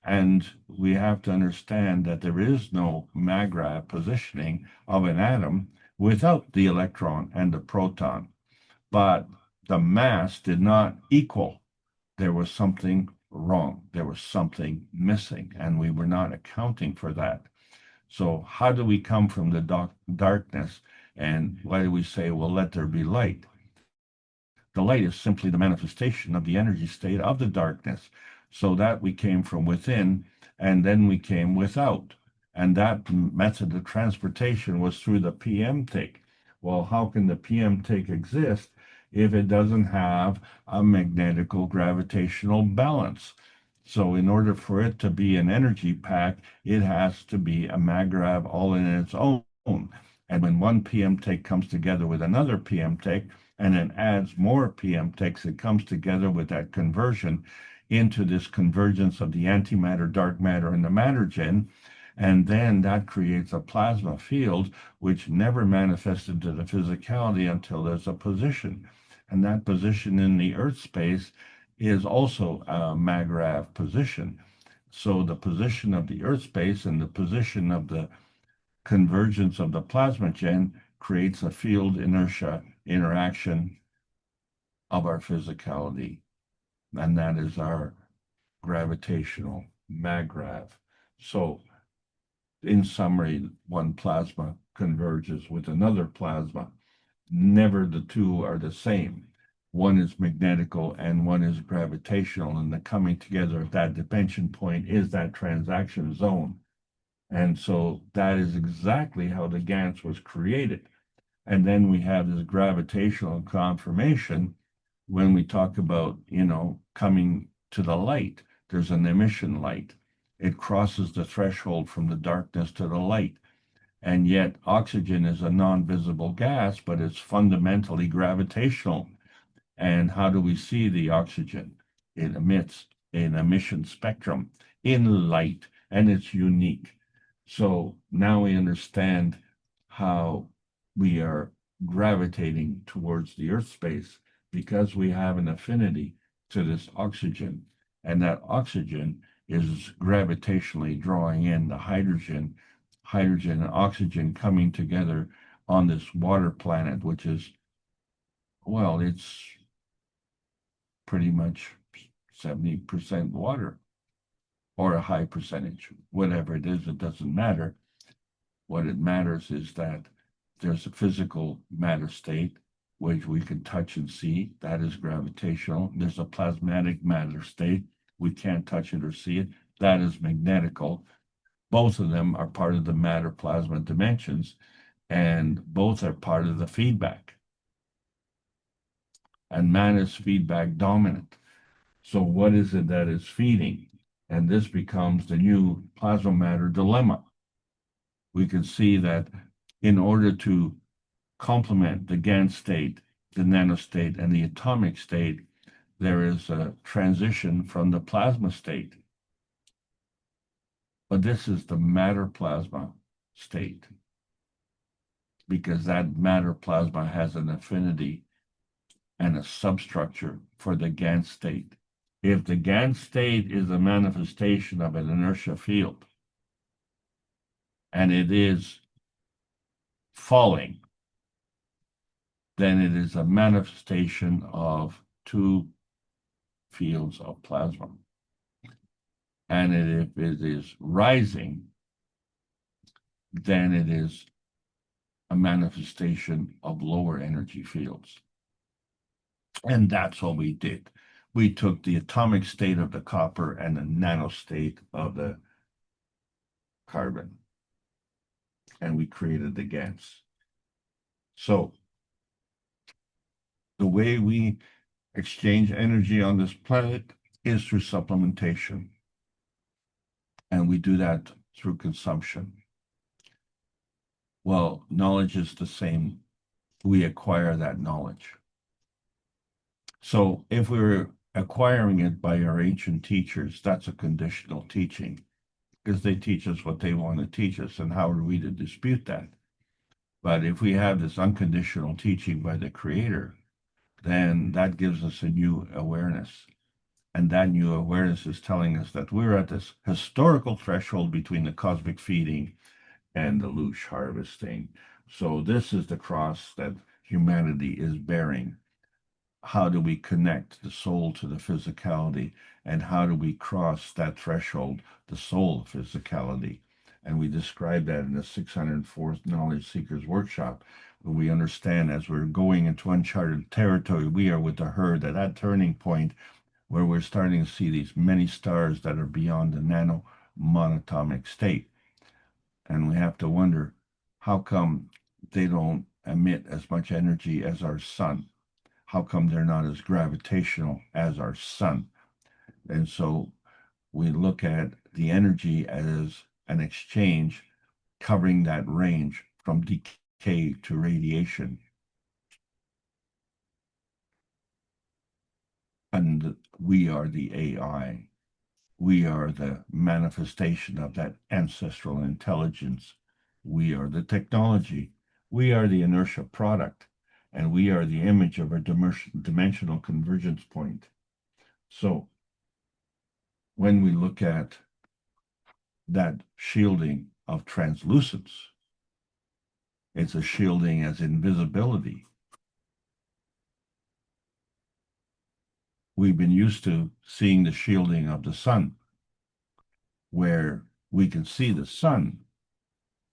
And we have to understand that there is no MAGRAV positioning of an atom without the electron and the proton. But the mass did not equal. There was something wrong. There was something missing, and we were not accounting for that. So how do we come from the darkness? And why do we say, well, let there be light? The light is simply the manifestation of the energy state of the darkness. So that we came from within, and then we came without. And that method of transportation was through the PM tick. Well, how can the PM tick exist if it doesn't have a magnetical gravitational balance? So in order for it to be an energy pack, it has to be a MAGRAV all in its own. And when one PM tick comes together with another PM tick, and then adds more PM ticks, it comes together with that conversion into this convergence of the antimatter, dark matter, and the matter gen. And then that creates a plasma field, which never manifested to the physicality until there's a position. And that position in the Earth space is also a MAGRAV position. So the position of the Earth space and the position of the convergence of the plasma gen creates a field inertia interaction of our physicality, and that is our gravitational MAGRAV. So in summary, one plasma converges with another plasma. Never the two are the same. One is magnetical and one is gravitational, and the coming together of that dimension point is that transaction zone. And so that is exactly how the GANS was created. And then we have this gravitational confirmation when we talk about, coming to the light. There's an emission light. It crosses the threshold from the darkness to the light. And yet oxygen is a non-visible gas, but it's fundamentally gravitational. And how do we see the oxygen? It emits an emission spectrum in light, and it's unique. So now we understand how we are gravitating towards the Earth space because we have an affinity to this oxygen. And that oxygen is gravitationally drawing in the hydrogen and oxygen coming together on this water planet, which is, well, it's pretty much 70% water, or a high percentage, whatever it is, it doesn't matter. What it matters is that there's a physical matter state, which we can touch and see, that is gravitational. There's a plasmatic matter state, we can't touch it or see it, that is magnetical. Both of them are part of the matter plasma dimensions, and both are part of the feedback. And man is feedback dominant. So what is it that is feeding? And this becomes the new plasma matter dilemma. We can see that in order to complement the GANS state, the nanostate, and the atomic state, there is a transition from the plasma state. But this is the matter plasma state, because that matter plasma has an affinity and a substructure for the GANS state. If the GANS state is a manifestation of an inertia field, and it is falling, then it is a manifestation of two fields of plasma. And if it is rising, then it is a manifestation of lower energy fields. And that's what we did. We took the atomic state of the copper and the nanostate of the carbon, and we created the GANS. So the way we exchange energy on this planet is through supplementation. And we do that through consumption. Well, knowledge is the same. We acquire that knowledge. So if we're acquiring it by our ancient teachers, that's a conditional teaching because they teach us what they want to teach us, and how are we to dispute that? But if we have this unconditional teaching by the Creator, then that gives us a new awareness. And that new awareness is telling us that we're at this historical threshold between the cosmic feeding and the loosh harvesting. So this is the cross that humanity is bearing. How do we connect the soul to the physicality? And how do we cross that threshold, the soul physicality? And we describe that in the 604th Knowledge Seekers Workshop, where we understand as we're going into uncharted territory, we are with the herd at that turning point where we're starting to see these many stars that are beyond the nano monatomic state. And we have to wonder, how come they don't emit as much energy as our sun? How come they're not as gravitational as our sun? And so we look at the energy as an exchange covering that range from decay to radiation. And we are the AI. We are the manifestation of that ancestral intelligence. We are the technology. We are the inertia product. And we are the image of our dimensional convergence point. So when we look at that shielding of translucence, it's a shielding as invisibility. We've been used to seeing the shielding of the sun, where we can see the sun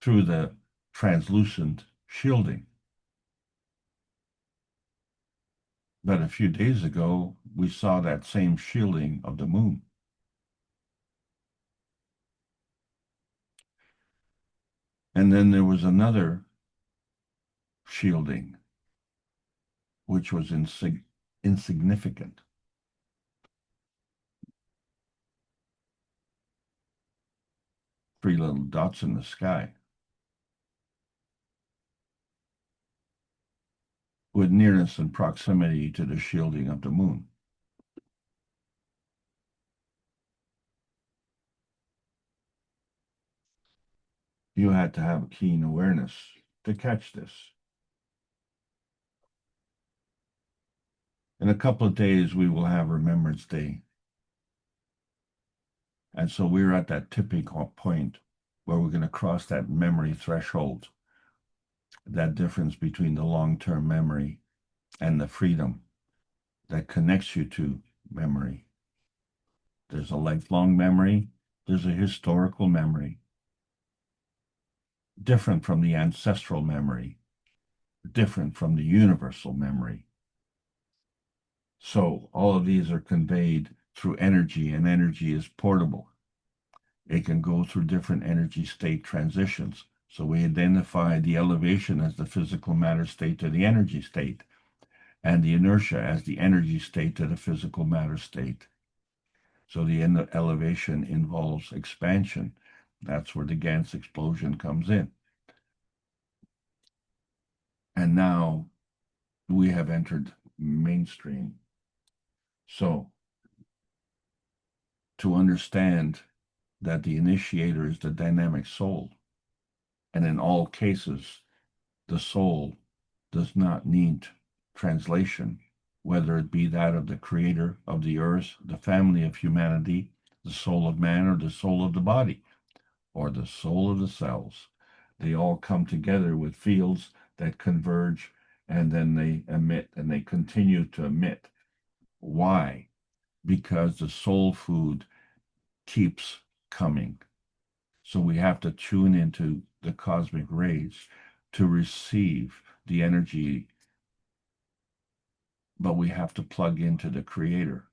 through the translucent shielding. But a few days ago, we saw that same shielding of the moon. And then there was another shielding, which was insignificant. Three little dots in the sky. With nearness and proximity to the shielding of the moon. You had to have a keen awareness to catch this. In a couple of days, we will have Remembrance Day. And so we're at that tipping point where we're going to cross that memory threshold, that difference between the long-term memory and the freedom that connects you to memory. There's a lifelong memory. There's a historical memory, different from the ancestral memory, different from the universal memory. So all of these are conveyed through energy, and energy is portable. It can go through different energy state transitions. So we identify the elevation as the physical matter state to the energy state, and the inertia as the energy state to the physical matter state. So the elevation involves expansion. That's where the GANS explosion comes in. And now we have entered mainstream. So to understand that the initiator is the dynamic soul, and in all cases, the soul does not need translation, whether it be that of the creator of the earth, the family of humanity, the soul of man, or the soul of the body, or the soul of the cells. They all come together with fields that converge, and then they emit, and they continue to emit. Why? Because the soul food keeps coming. So we have to tune into the cosmic rays to receive the energy, but we have to plug into the creator.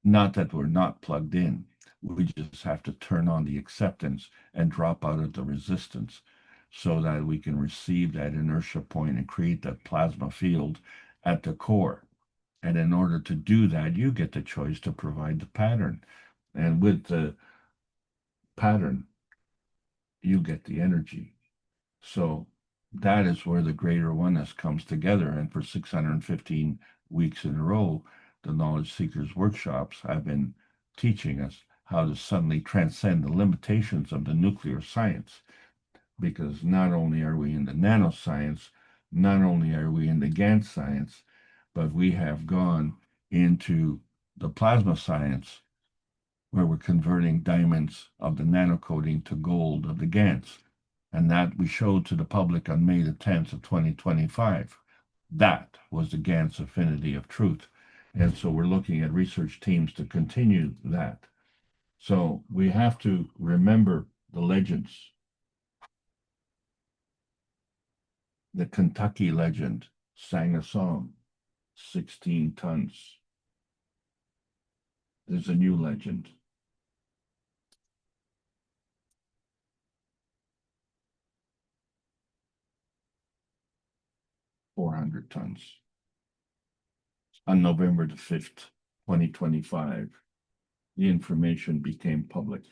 Not that we're not plugged in. We just have to turn on the acceptance and drop out of the resistance so that we can receive that inertia point and create that plasma field at the core. And in order to do that, you get the choice to provide the pattern. And with the pattern, you get the energy. So that is where the greater oneness comes together. And for 615 weeks in a row, the Knowledge Seekers workshops have been teaching us how to suddenly transcend the limitations of the nuclear science. Because not only are we in the nanoscience, not only are we in the GANS science, but we have gone into the plasma science, where we're converting diamonds of the nanocoating to gold of the GANS. And that we showed to the public on May the 10th of 2025. That was the GANS affinity of truth. And so we're looking at research teams to continue that. So we have to remember the legends. The Kentucky legend sang a song, 16 tons. There's a new legend. $400 tons. On November the 5th, 2025, the information became public.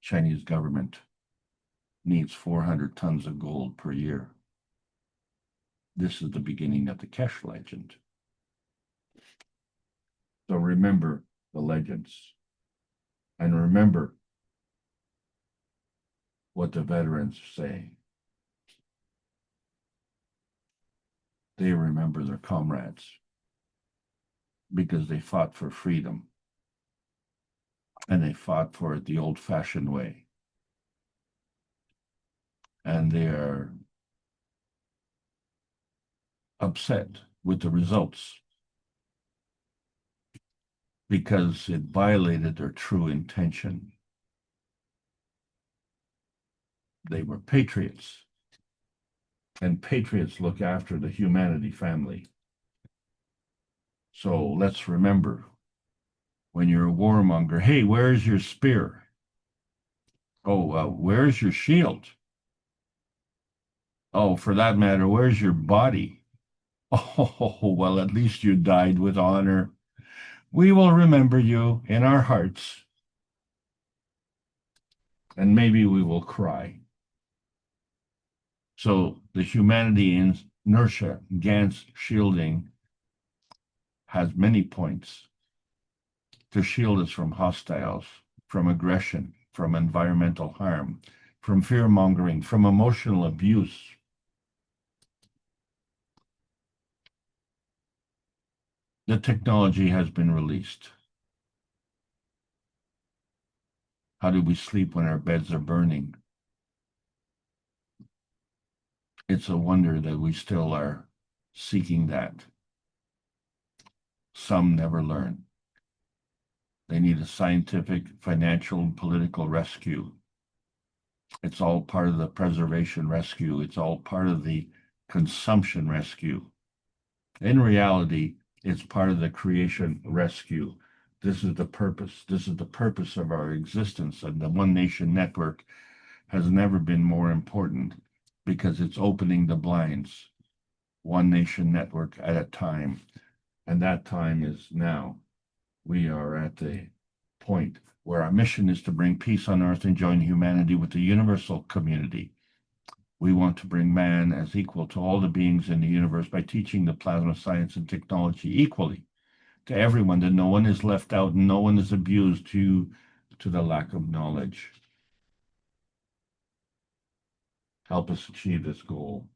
Chinese government needs 400 tons of gold per year. This is the beginning of the Kesh legend. So remember the legends. And remember what the veterans say. They remember their comrades because they fought for freedom. And they fought for it the old-fashioned way. And they are upset with the results because it violated their true intention. They were patriots, and patriots look after the humanity family. So let's remember, when you're a warmonger, hey, where's your spear? Oh, where's your shield? Oh, for that matter, where's your body? Oh, well, at least you died with honor. We will remember you in our hearts. And maybe we will cry. So the humanity in inertia, GANS shielding, has many points to shield us from hostiles, from aggression, from environmental harm, from fear-mongering, from emotional abuse. The technology has been released. How do we sleep when our beds are burning? It's a wonder that we still are seeking that. Some never learn. They need a scientific, financial, and political rescue. It's all part of the preservation rescue. It's all part of the consumption rescue. In reality, it's part of the creation rescue. This is the purpose. This is the purpose of our existence. And the One Nation Network has never been more important because it's opening the blinds, one nation network at a time. And that time is now. We are at the point where our mission is to bring peace on earth and join humanity with the universal community. We want to bring man as equal to all the beings in the universe by teaching the plasma science and technology equally to everyone, that no one is left out and no one is abused due to the lack of knowledge. Help us achieve this goal.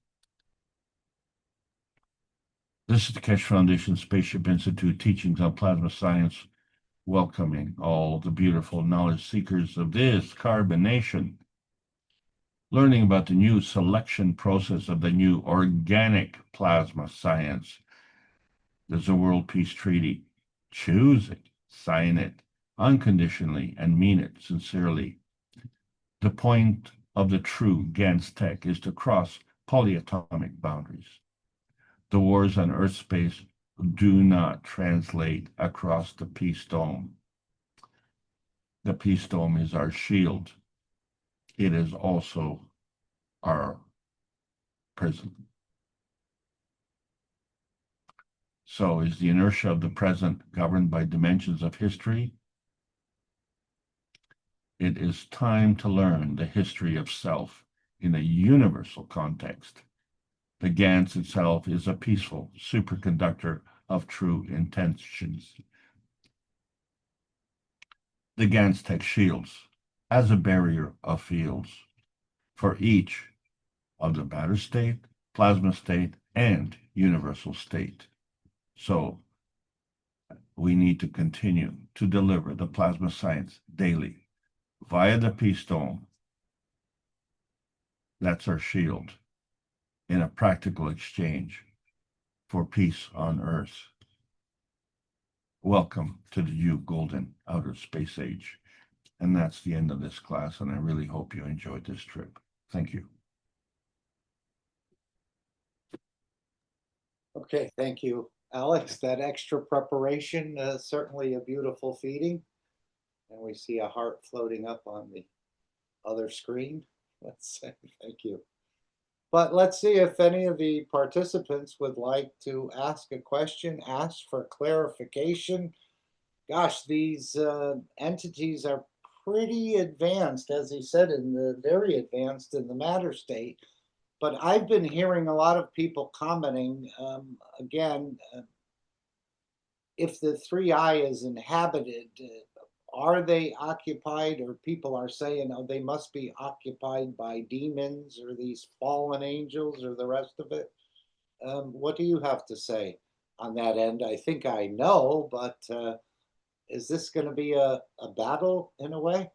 This is the Keshe Foundation Spaceship Institute teachings on plasma science, welcoming all the beautiful knowledge seekers of this carbonation, learning about the new selection process of the new organic plasma science. There's a World Peace Treaty. Choose it, sign it unconditionally, and mean it sincerely. The point of the true GANS tech is to cross polyatomic boundaries. The wars on Earth space do not translate across the peace dome. The peace dome is our shield. It is also our prison. So is the inertia of the present governed by dimensions of history? It is time to learn the history of self in a universal context. The GANS itself is a peaceful superconductor of true intentions. The GANS tech shields as a barrier of fields for each of the matter state, plasma state, and universal state. So we need to continue to deliver the plasma science daily via the Peace Dome. That's our shield in a practical exchange for peace on Earth. Welcome to the new golden outer space age. And that's the end of this class, and I really hope you enjoyed this trip. Thank you. Okay, thank you, Alex. That extra preparation, certainly a beautiful feeding. And we see a heart floating up on the other screen. Let's say thank you. But let's see if any of the participants would like to ask a question, ask for clarification. Gosh, these entities are pretty advanced, as he said, very advanced in the matter state. But I've been hearing a lot of people commenting, again, if the 3i is inhabited, are they occupied, or people are saying, oh, they must be occupied by demons or these fallen angels or the rest of it? What do you have to say on that end? I think I know, but is this going to be a battle in a way?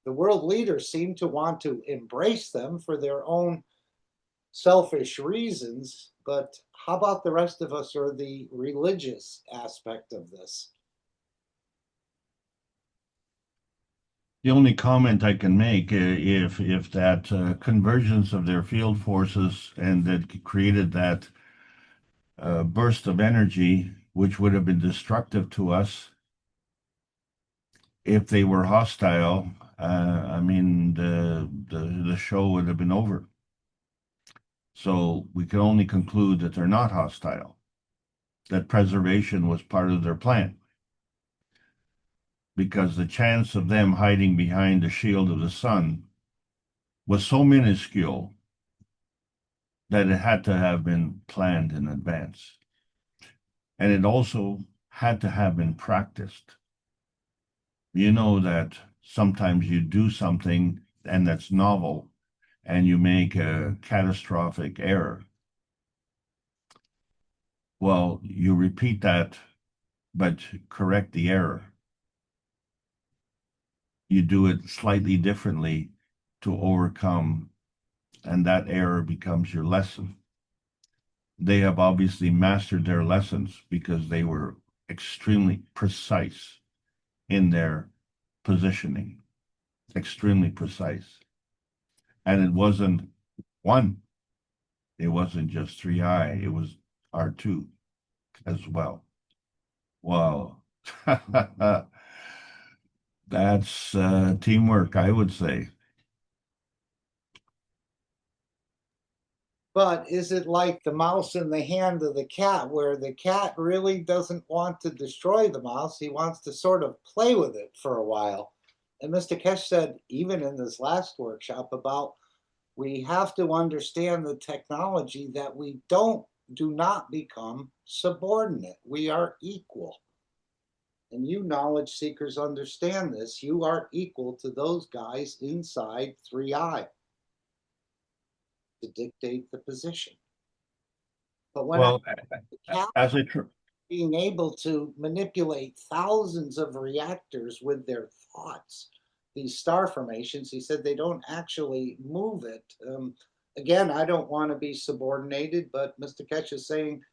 The world leaders seem to want to embrace them for their own selfish reasons, but how about the rest of us, or the religious aspect of this? The only comment I can make, if that convergence of their field forces and that created that burst of energy, which would have been destructive to us if they were hostile, I mean, the show would have been over. So we can only conclude that they're not hostile, that preservation was part of their plan. Because the chance of them hiding behind the shield of the sun was so minuscule that it had to have been planned in advance. And it also had to have been practiced. You know that sometimes you do something and that's novel and you make a catastrophic error. Well, you repeat that, but correct the error. You do it slightly differently to overcome, and that error becomes your lesson. They have obviously mastered their lessons because they were extremely precise in their positioning, extremely precise. And it wasn't one, it wasn't just 3i, it was R2 as well. Wow. That's teamwork, I would say. But is it like the mouse in the hand of the cat, where the cat really doesn't want to destroy the mouse? He wants to sort of play with it for a while. And Mr. Kesh said, even in this last workshop, about we have to understand the technology, that we do not become subordinate. We are equal. And you knowledge seekers understand this. You are equal to those guys inside 3i to dictate the position. But when Well, as a being able to manipulate thousands of reactors with their thoughts, these star formations, he said they don't actually move it. Again, I don't want to be subordinated, but Mr. Ketch is saying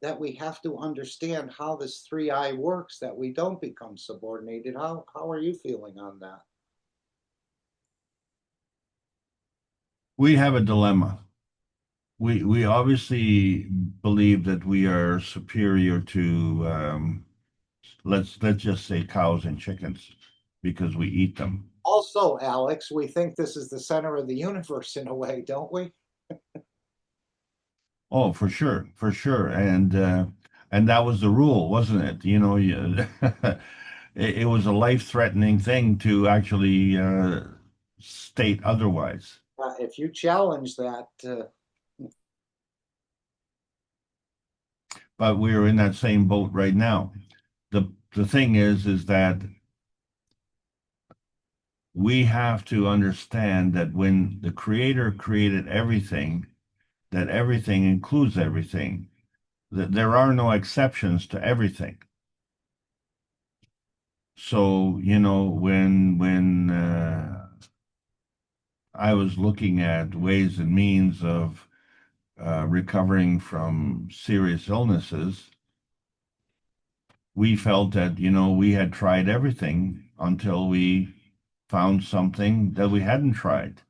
that we have to understand how this 3i works, that we don't become subordinated. How are you feeling on that? we have a dilemma. We obviously believe that we are superior to let's just say cows and chickens because we eat them. Also, Alex, we think this is the center of the universe in a way, don't we? Oh, for sure, for sure. And that was the rule, wasn't it? You know, it was a life-threatening thing to actually state otherwise. If you challenge that, But we are in that same boat right now. The thing is that we have to understand that when the Creator created everything, that everything includes everything, that there are no exceptions to everything. So, when I was looking at ways and means of recovering from serious illnesses, we felt that, we had tried everything until we found something that we hadn't tried.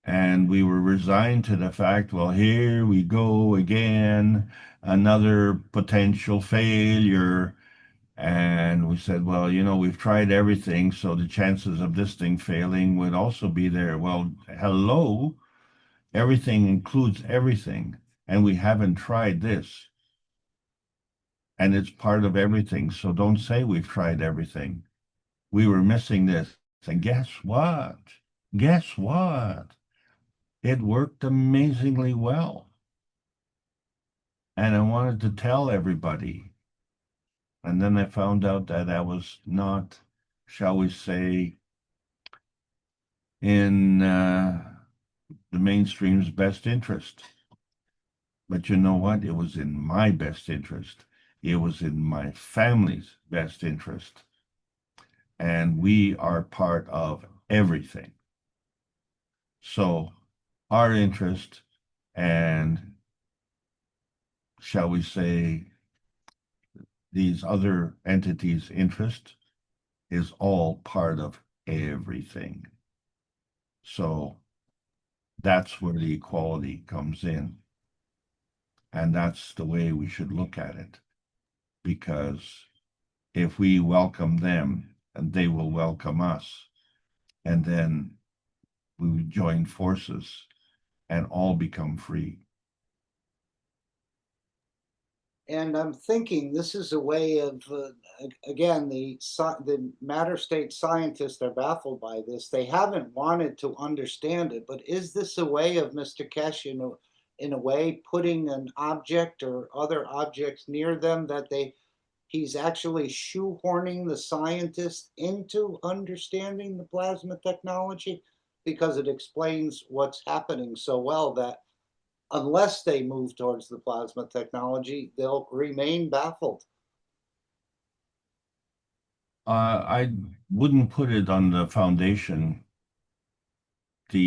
And we were resigned to the fact, well, here we go again, another potential failure. And we said, well, we've tried everything, so the chances of this thing failing would also be there. Well, hello, everything includes everything, and we haven't tried this. And it's part of everything. So don't say we've tried everything. We were missing this. And guess what? Guess what? It worked amazingly well. And I wanted to tell everybody. And then I found out that I was not, shall we say, in the mainstream's best interest. But you know what? It was in my best interest. It was in my family's best interest. And we are part of everything. So our interest and, shall we say, these other entities' interest is all part of everything. So that's where the equality comes in. And that's the way we should look at it. Because if we welcome them, and they will welcome us, and then we join forces and all become free. and I'm thinking this is a way of, again, the matter state scientists are baffled by this. They haven't wanted to understand it, but is this a way of Mr. Kesh, in a way, putting an object or other objects near them that he's actually shoehorning the scientist into understanding the plasma technology, because it explains what's happening so well that unless they move towards the plasma technology, they'll remain baffled. I wouldn't put it on the foundation. If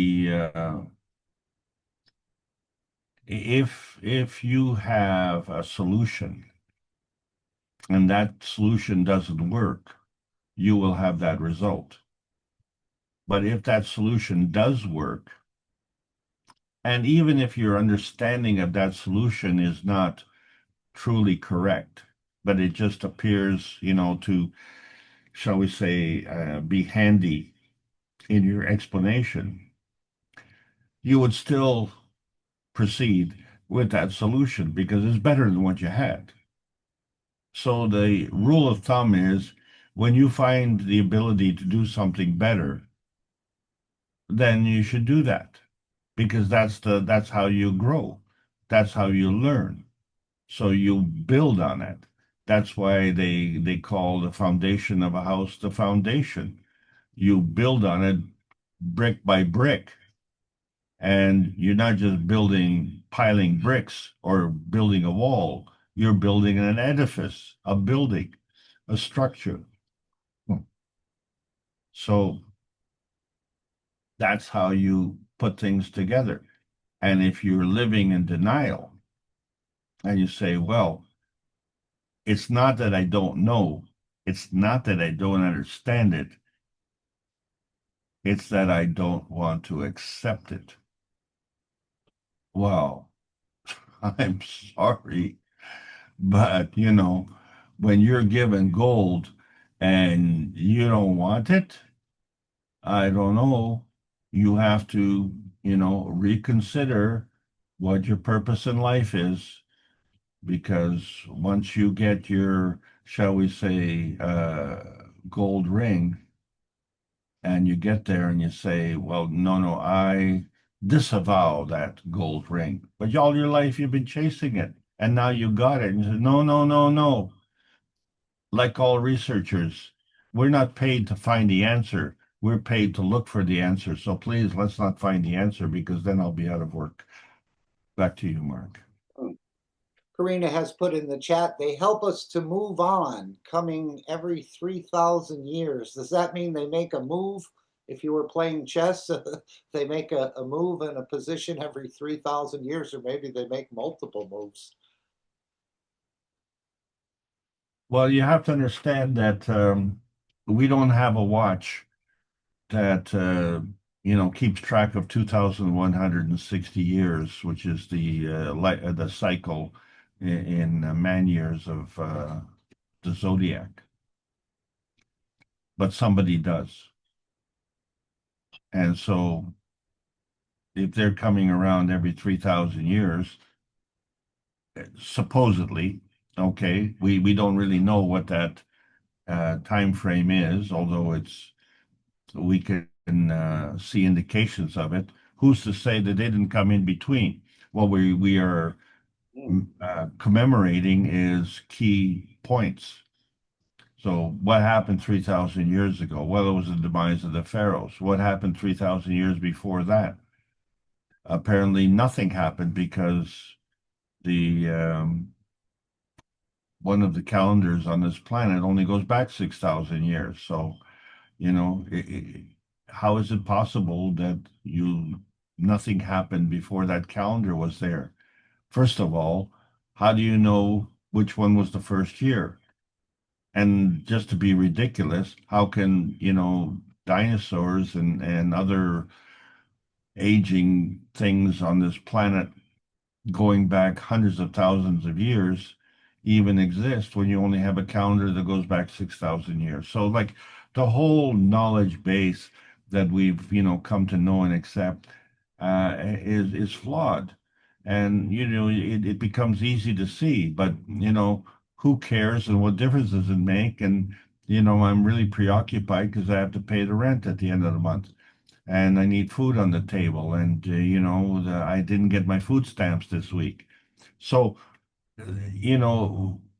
you have a solution and that solution doesn't work, you will have that result. But if that solution does work, and even if your understanding of that solution is not truly correct, but it just appears, to, shall we say, be handy in your explanation, you would still proceed with that solution because it's better than what you had. So the rule of thumb is when you find the ability to do something better, then you should do that because that's how you grow. That's how you learn. So you build on it. That's why they call the foundation of a house the foundation. You build on it brick by brick. And you're not just piling bricks or building a wall. You're building an edifice, a building, a structure. So that's how you put things together. And if you're living in denial and you say, well, it's not that I don't know, it's not that I don't understand it, it's that I don't want to accept it. Well, I'm sorry, but when you're given gold and you don't want it, I don't know, you have to, reconsider what your purpose in life is. Because once you get your shall we say, gold ring, and you get there and you say, well, no, I disavow that gold ring. But all your life you've been chasing it, and now you got it. And you say, no. Like all researchers, we're not paid to find the answer. We're paid to look for the answer. So please, let's not find the answer because then I'll be out of work. Back to you, Mark. Karina has put in the chat, they help us to move on, coming every 3,000 years. Does that mean they make a move? If you were playing chess, they make a move in a position every 3,000 years, or maybe they make multiple moves. Well, you have to understand that we don't have a watch that keeps track of 2,160 years, which is the cycle in man years of the zodiac. But somebody does. And so if they're coming around every 3,000 years, supposedly, okay, we don't really know what that time frame is, although we can see indications of it. Who's to say that they didn't come in between? What we are commemorating is key points. So what happened 3,000 years ago? Well, it was the demise of the pharaohs. What happened 3,000 years before that? Apparently nothing happened because the one of the calendars on this planet only goes back 6,000 years. So, how is it possible that nothing happened before that calendar was there? First of all, how do you know which one was the first year? And just to be ridiculous, how can, dinosaurs and other aging things on this planet going back hundreds of thousands of years even exist when you only have a calendar that goes back 6,000 years? So like the whole knowledge base that we've, come to know and accept is flawed. And, it becomes easy to see, but, who cares and what difference does it make? And, I'm really preoccupied because I have to pay the rent at the end of the month and I need food on the table. And, I didn't get my food stamps this week. So,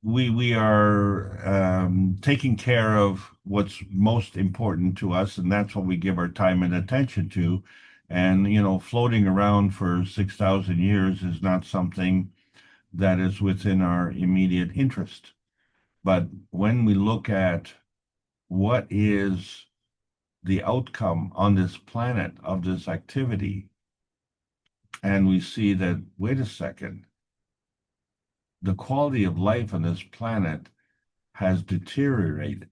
we are taking care of what's most important to us, and that's what we give our time and attention to. And, floating around for 6,000 years is not something that is within our immediate interest. But when we look at what is the outcome on this planet of this activity, and we see that, wait a second, the quality of life on this planet has deteriorated.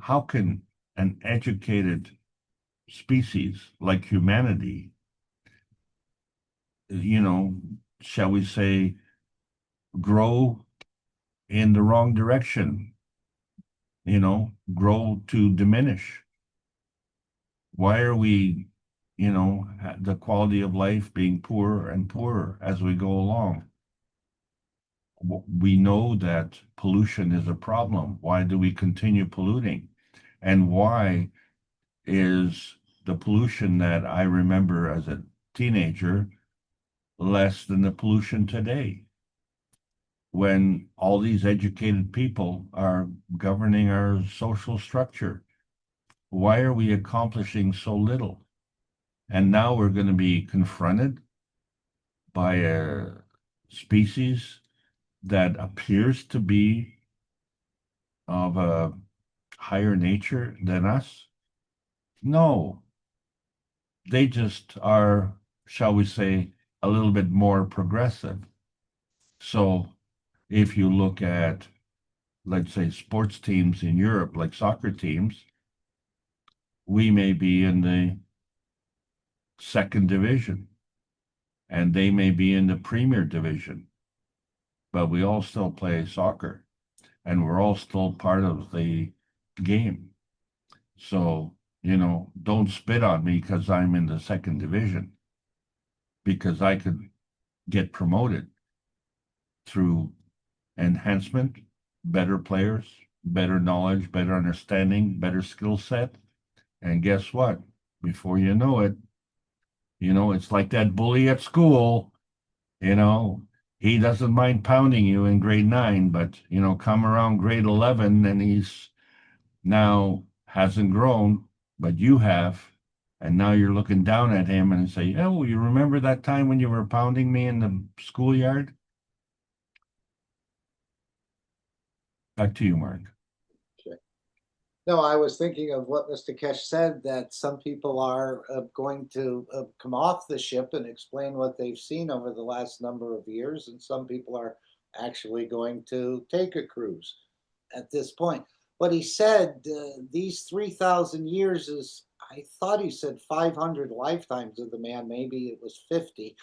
How can an educated species like humanity, shall we say, grow in the wrong direction, grow to diminish? Why are we, the quality of life being poorer and poorer as we go along? We know that pollution is a problem. Why do we continue polluting? And why is the pollution that I remember as a teenager less than the pollution today, when all these educated people are governing our social structure? Why are we accomplishing so little? And now we're going to be confronted by a species that appears to be of a higher nature than us? No, they just are, shall we say, a little bit more progressive. So if you look at, let's say, sports teams in Europe, like soccer teams, we may be in the second division and they may be in the premier division, but we all still play soccer and we're all still part of the game. So, don't spit on me because I'm in the second division, because I could get promoted through enhancement, better players, better knowledge, better understanding, better skill set. And guess what? Before you know it, it's like that bully at school, you know, he doesn't mind pounding you in grade 9, but, come around grade 11 and he's now hasn't grown, but you have. And now you're looking down at him and say, oh, you remember that time when you were pounding me in the schoolyard? Back to you, Mark. No, I was thinking of what Mr. Kesh said, that some people are going to come off the ship and explain what they've seen over the last number of years, and some people are actually going to take a cruise at this point. But he said these 3,000 years is, I thought he said 500 lifetimes of the man, maybe it was 50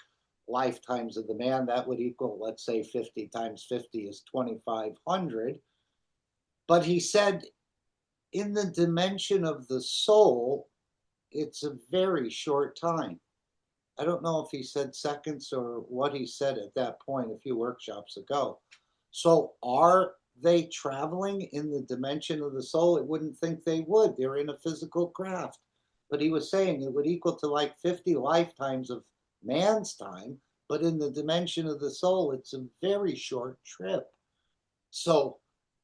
lifetimes of the man. That would equal, let's say 50 times 50 is 2,500. But he said, in the dimension of the soul, it's a very short time. I don't know if he said seconds or what he said at that point a few workshops ago. So are they traveling in the dimension of the soul? It wouldn't think they would. They're in a physical craft. But he was saying it would equal to like 50 lifetimes of man's time, but in the dimension of the soul, it's a very short trip. So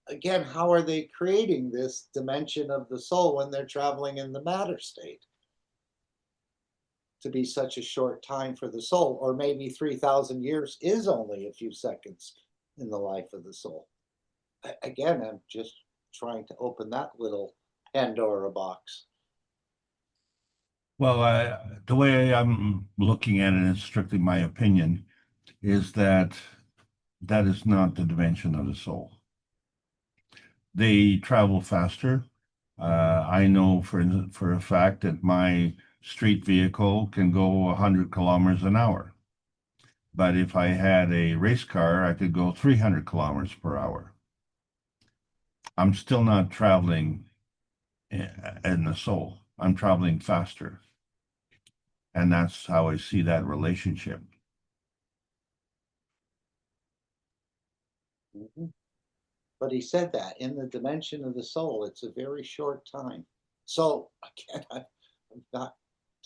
again, how are they creating this dimension of the soul when they're traveling in the matter state to be such a short time for the soul? Or maybe 3,000 years is only a few seconds in the life of the soul. Again, I'm just trying to open that little Pandora box. Well, the way I'm looking at it, and it's strictly my opinion, is that that is not the dimension of the soul. They travel faster. I know for a fact that my street vehicle can go 100 kilometers an hour. But if I had a race car, I could go 300 kilometers per hour. I'm still not traveling in the soul. I'm traveling faster. And that's how I see that relationship. Mm-hmm. But he said that in the dimension of the soul, it's a very short time. So again, I'm not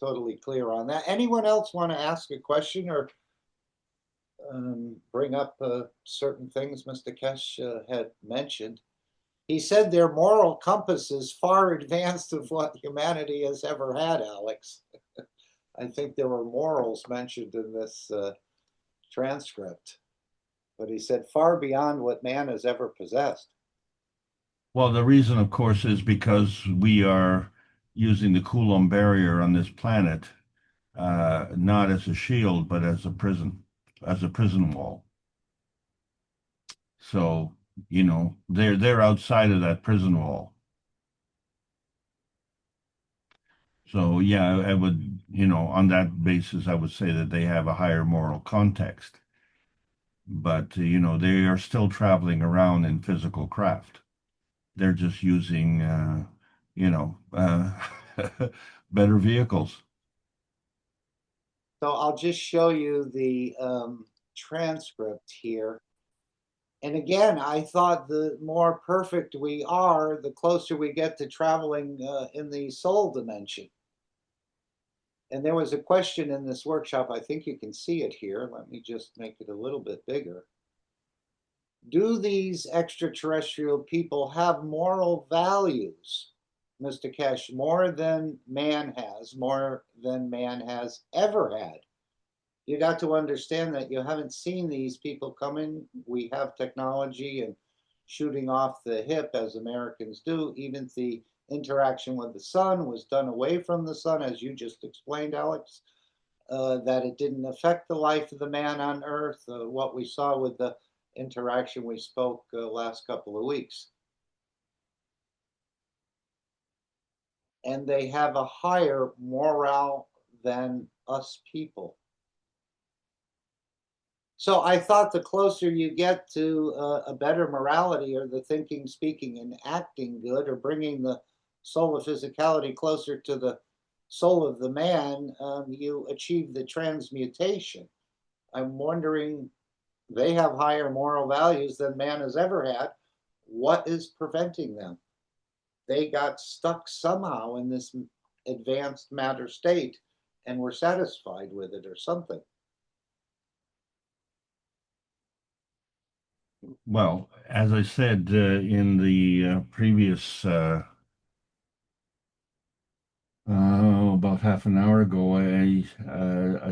totally clear on that. Anyone else want to ask a question or bring up certain things Mr. Kesh had mentioned? He said their moral compass is far advanced of what humanity has ever had, Alex. I think there were morals mentioned in this transcript. But he said far beyond what man has ever possessed. Well, the reason, of course, is because we are using the Coulomb barrier on this planet, not as a shield, but as a prison wall. So, they're outside of that prison wall. So, yeah, I would, on that basis, I would say that they have a higher moral context. But, they are still traveling around in physical craft. They're just using, better vehicles. So I'll just show you the transcript here. And again, I thought the more perfect we are, the closer we get to traveling in the soul dimension. And there was a question in this workshop, I think you can see it here. Let me just make it a little bit bigger. Do these extraterrestrial people have moral values, Mr. Kesh, more than man has ever had? You got to understand that you haven't seen these people coming. We have technology and shooting off the hip as Americans do. Even the interaction with the sun was done away from the sun, as you just explained, Alex, that it didn't affect the life of the man on Earth. What we saw with the interaction we spoke last couple of weeks. And they have a higher morale than us people. So I thought the closer you get to a better morality, or the thinking, speaking, and acting good, or bringing the soul of physicality closer to the soul of the man, you achieve the transmutation. I'm wondering, they have higher moral values than man has ever had, What is preventing them? They got stuck somehow in this advanced matter state and were satisfied with it or something. Well, as I said in the previous about half an hour ago, I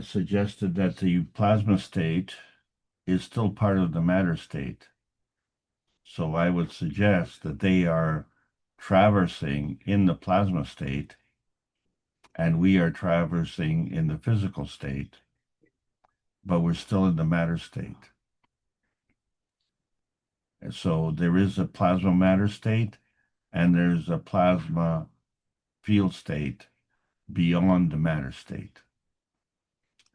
suggested that the plasma state is still part of the matter state. So I would suggest that they are traversing in the plasma state, and we are traversing in the physical state, but we're still in the matter state. And so there is a plasma matter state, and there's a plasma field state beyond the matter state.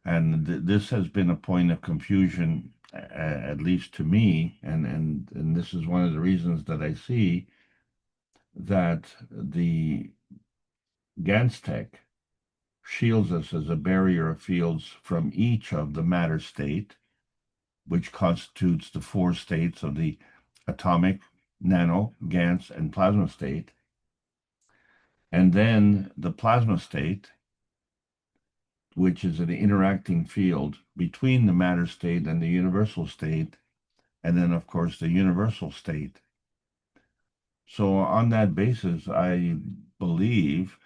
And this has been a point of confusion, at least to me, and this is one of the reasons that I see that the GANS tech shields us as a barrier of fields from each of the matter state, which constitutes the four states of the atomic, nano, GANS, and plasma state. And then the plasma state, which is an interacting field between the matter state and the universal state, and then, of course, the universal state. So on that basis, I believe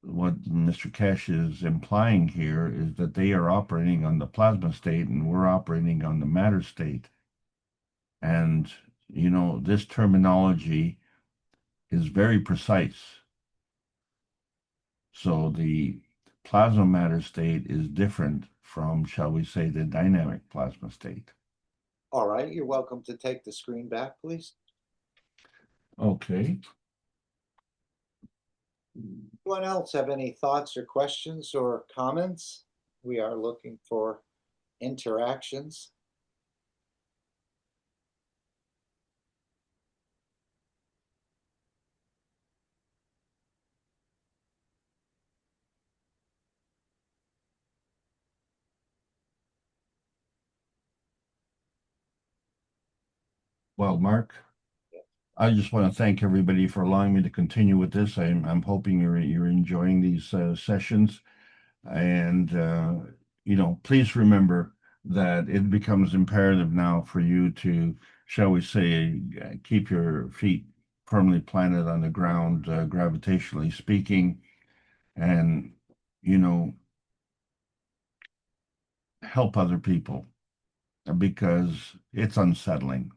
what Mr. Kesh is implying here is that they are operating on the plasma state and we're operating on the matter state. And, you know, this terminology is very precise. So the plasma matter state is different from, shall we say, the dynamic plasma state. All right, you're welcome to take the screen back, please. Okay. Anyone else have any thoughts or questions or comments? We are looking for interactions. Well, Mark, I just want to thank everybody for allowing me to continue with this. I'm hoping you're enjoying these sessions, and you know, please remember that it becomes imperative now for you to, shall we say, keep your feet firmly planted on the ground, gravitationally speaking, and you know, help other people because it's unsettling.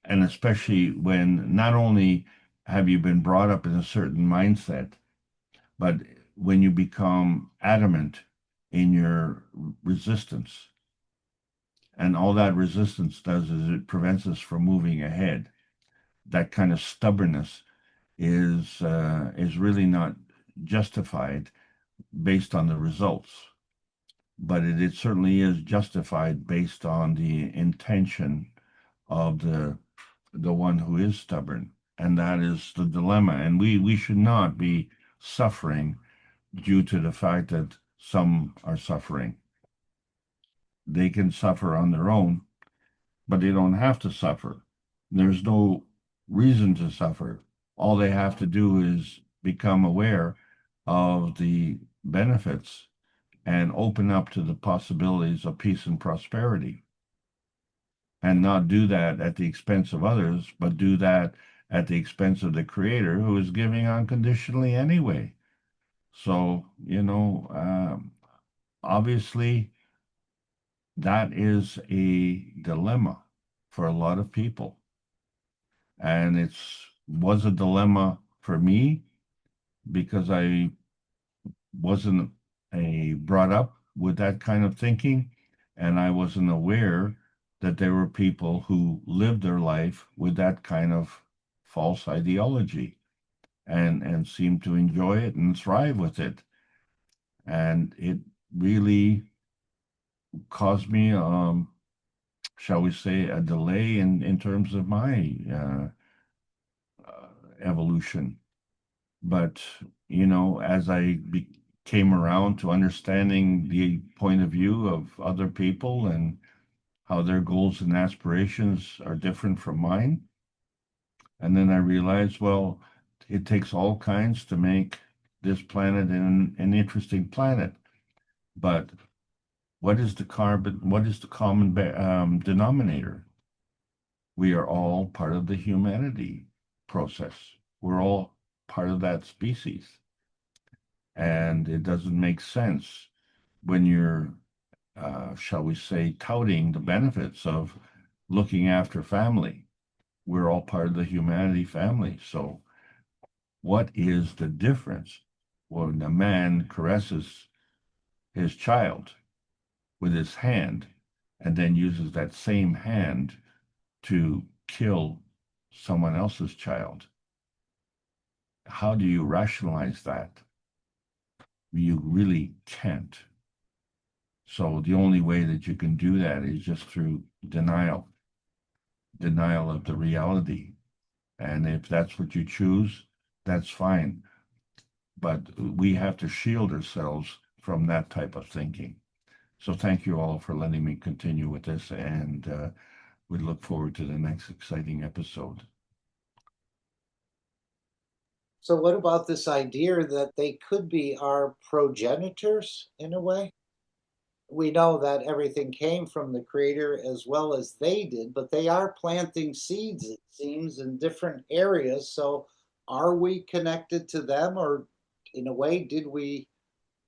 And especially when not only have you been brought up in a certain mindset, but when you become adamant in your resistance, and all that resistance does is it prevents us from moving ahead. That kind of stubbornness is really not justified based on the results, but it certainly is justified based on the intention of the one who is stubborn, and that is the dilemma. And we should not be suffering due to the fact that some are suffering. They can suffer on their own, but they don't have to suffer. There's no reason to suffer. All they have to do is become aware of the benefits and open up to the possibilities of peace and prosperity, and not do that at the expense of others, but do that at the expense of the Creator, who is giving unconditionally anyway. So, you know, obviously, that is a dilemma for a lot of people. And was a dilemma for me because I wasn't brought up with that kind of thinking, and I wasn't aware that there were people who lived their life with that kind of false ideology and seemed to enjoy it and thrive with it. And it really caused me, shall we say, a delay in terms of my evolution. But, you know, as I came around to understanding the point of view of other people and how their goals and aspirations are different from mine, And then I realized, well, it takes all kinds to make this planet an interesting planet. But what is the common denominator? We are all part of the humanity process. We're all part of that species. And it doesn't make sense when you're, shall we say, touting the benefits of looking after family. We're all part of the humanity family. So what is the difference when a man caresses his child with his hand and then uses that same hand to kill someone else's child? How do you rationalize that? You really can't. So the only way that you can do that is just through denial of the reality. And if that's what you choose, that's fine. But we have to shield ourselves from that type of thinking. So thank you all for letting me continue with this, and we look forward to the next exciting episode. So what about this idea that they could be our progenitors in a way? We know that everything came from the creator as well as they did, but they are planting seeds, it seems, in different areas. So are we connected to them, or in a way, did we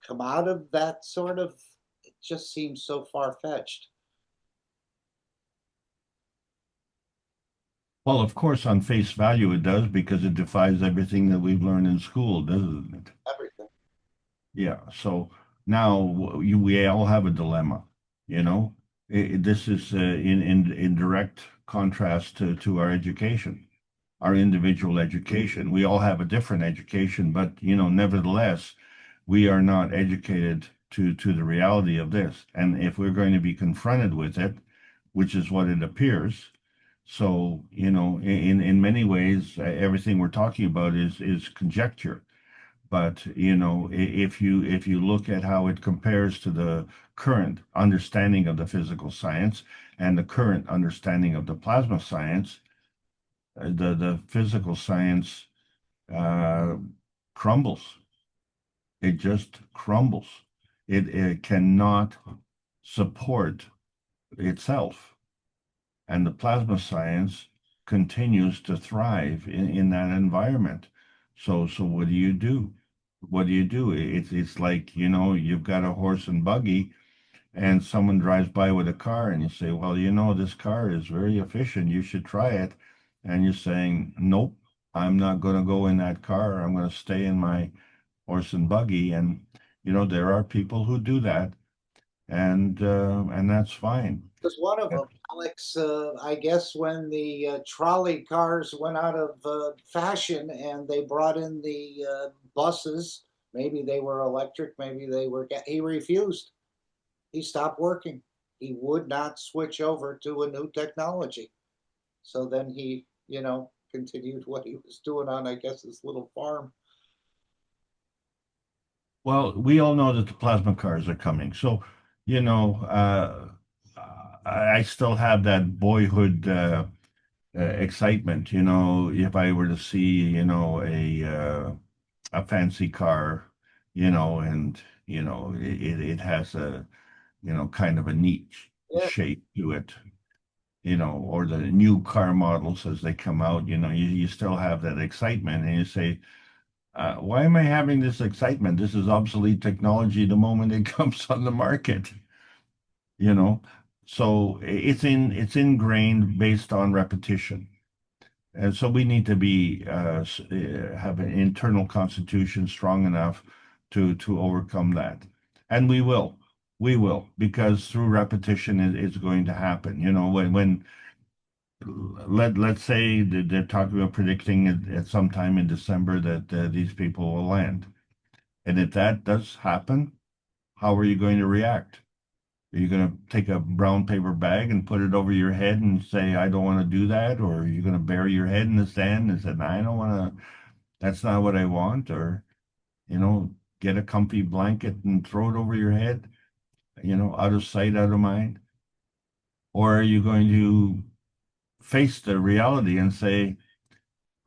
come out of that sort of? It just seems so far-fetched. Well, of course, on face value, it does, because it defies everything that we've learned in school, doesn't it? Everything. Yeah. So now we all have a dilemma, you know. This is in direct contrast to our education, our individual education. We all have a different education, but nevertheless, we are not educated to the reality of this. And if we're going to be confronted with it, which is what it appears, so in many ways, everything we're talking about is conjecture. But if you look at how it compares to the current understanding of the physical science and the current understanding of the plasma science, the physical science uh, crumbles. It just crumbles. It cannot support itself, and the plasma science continues to thrive in that environment. So what do you do? What do you do? It's like, you've got a horse and buggy, and someone drives by with a car, and you say, well, this car is very efficient. You should try it. And you're saying, nope, I'm not going to go in that car. I'm going to stay in my horse and buggy. And, there are people who do that, and that's fine. Was one of them, Alex. I guess when the trolley cars went out of fashion and they brought in the buses, maybe they were electric, maybe they were. He refused. He stopped working. He would not switch over to a new technology. So then he, continued what he was doing on, I guess, his little farm. Well, we all know that the plasma cars are coming. So, I still have that boyhood excitement. If I were to see, a fancy car, and it has a kind of a neat Yeah, shape to it, or the new car models as they come out, you still have that excitement, and you say, why am I having this excitement? This is obsolete technology the moment it comes on the market, you know. So it's ingrained based on repetition. And so we need to be have an internal constitution strong enough to overcome that. And we will, because through repetition it's going to happen. When let's say that they're talking about predicting at some time in December that these people will land. And if that does happen, how are you going to react? Are you going to take a brown paper bag and put it over your head and say, I don't want to do that? Or are you going to bury your head in the sand and say, I don't want to, that's not what I want? Or, get a comfy blanket and throw it over your head, out of sight, out of mind? Or are you going to face the reality and say,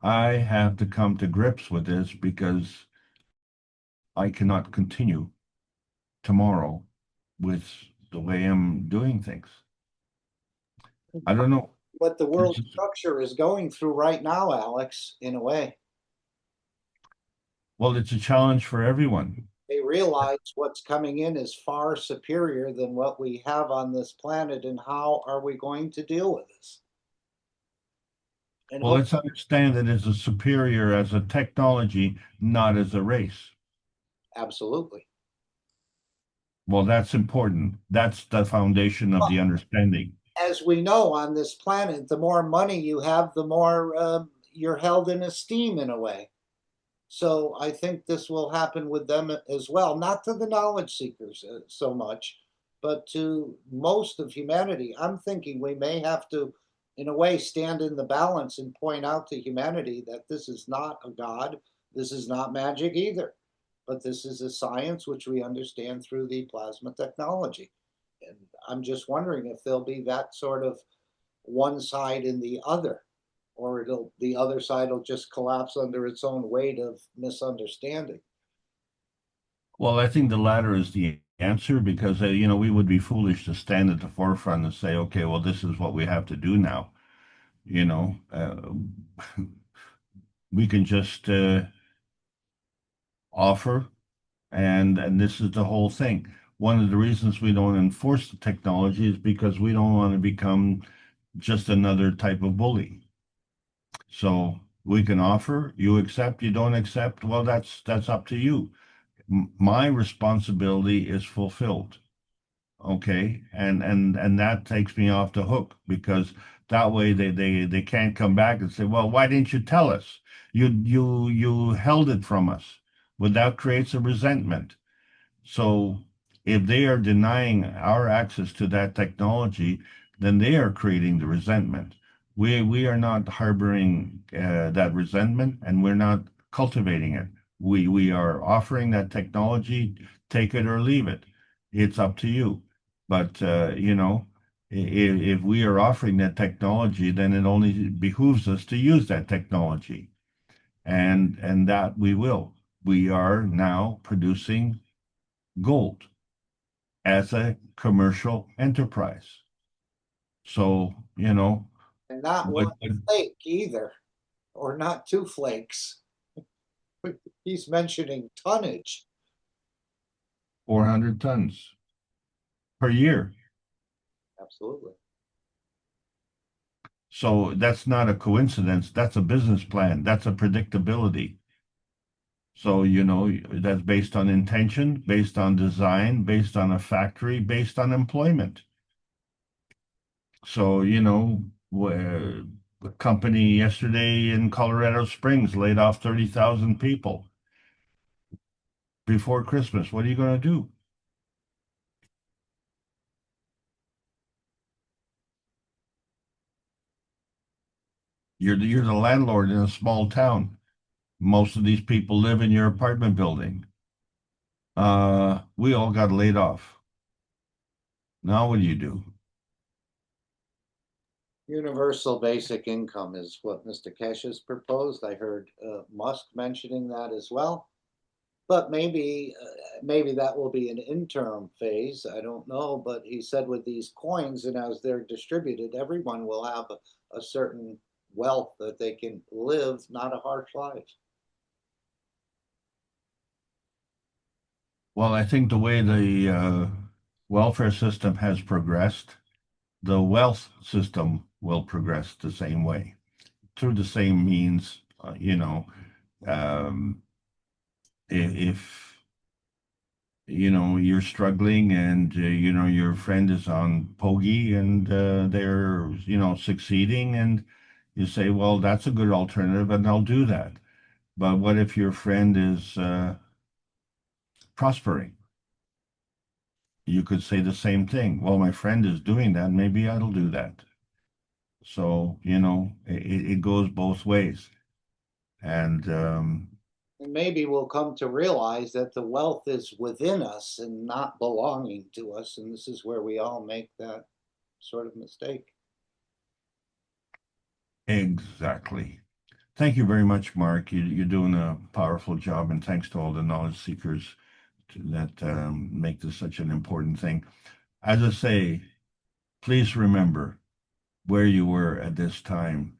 I have to come to grips with this because I cannot continue tomorrow with the way I'm doing things. I don't know. What the world It's- structure is going through right now, Alex, in a way. well, it's a challenge for everyone. They realize what's coming in is far superior than what we have on this planet, and how are we going to deal with this? And Well, let's understand that it's a superior as a technology, not as a race. absolutely. Well, that's important. That's the foundation of the understanding. As we know, on this planet, the more money you have, the more you're held in esteem in a way. So I think this will happen with them as well, not to the knowledge seekers so much, but to most of humanity. I'm thinking we may have to, in a way, stand in the balance and point out to humanity that this is not a god, this is not magic either, but this is a science which we understand through the plasma technology. And I'm just wondering if there'll be that sort of one side and the other, or the other side will just collapse under its own weight of misunderstanding. Well, I think the latter is the answer because, we would be foolish to stand at the forefront and say, okay, well, this is what we have to do now. You know, we can just offer, and this is the whole thing. One of the reasons we don't enforce the technology is because we don't want to become just another type of bully. So we can offer, you accept, you don't accept, well, that's up to you. My responsibility is fulfilled. Okay, and that takes me off the hook because that way they can't come back and say, well, why didn't you tell us? You held it from us. Well, that creates a resentment. So if they are denying our access to that technology, then they are creating the resentment. We are not harboring that resentment, and we're not cultivating it. We are offering that technology, take it or leave it. It's up to you. But if we are offering that technology, then it only behooves us to use that technology, and that we will. We are now producing gold as a commercial enterprise. So, And not one what flake either, or not two flakes. He's mentioning tonnage. 400 tons per year. Absolutely. So that's not a coincidence. That's a business plan. That's a predictability. So, that's based on intention, based on design, based on a factory, based on employment. So, where the company yesterday in Colorado Springs laid off 30,000 people before Christmas. What are you going to do? You're the landlord in a small town. Most of these people live in your apartment building. We all got laid off. Now what do you do? Universal basic income is what Mr. Kesh has proposed. I heard Musk mentioning that as well. But maybe that will be an interim phase. I don't know. But he said with these coins, and as they're distributed, everyone will have a certain wealth that they can live, not a harsh life. Well, I think the way the welfare system has progressed, the wealth system will progress the same way through the same means. Um, if you're struggling and your friend is on Pogie and they're succeeding, and you say, well, that's a good alternative and I'll do that. But what if your friend is prospering? You could say the same thing. Well, my friend is doing that, maybe I'll do that. So it goes both ways. And And maybe we'll come to realize that the wealth is within us and not belonging to us. And this is where we all make that sort of mistake. exactly. Thank you very much, Mark. You're doing a powerful job, and thanks to all the knowledge seekers that make this such an important thing. As I say, please remember where you were at this time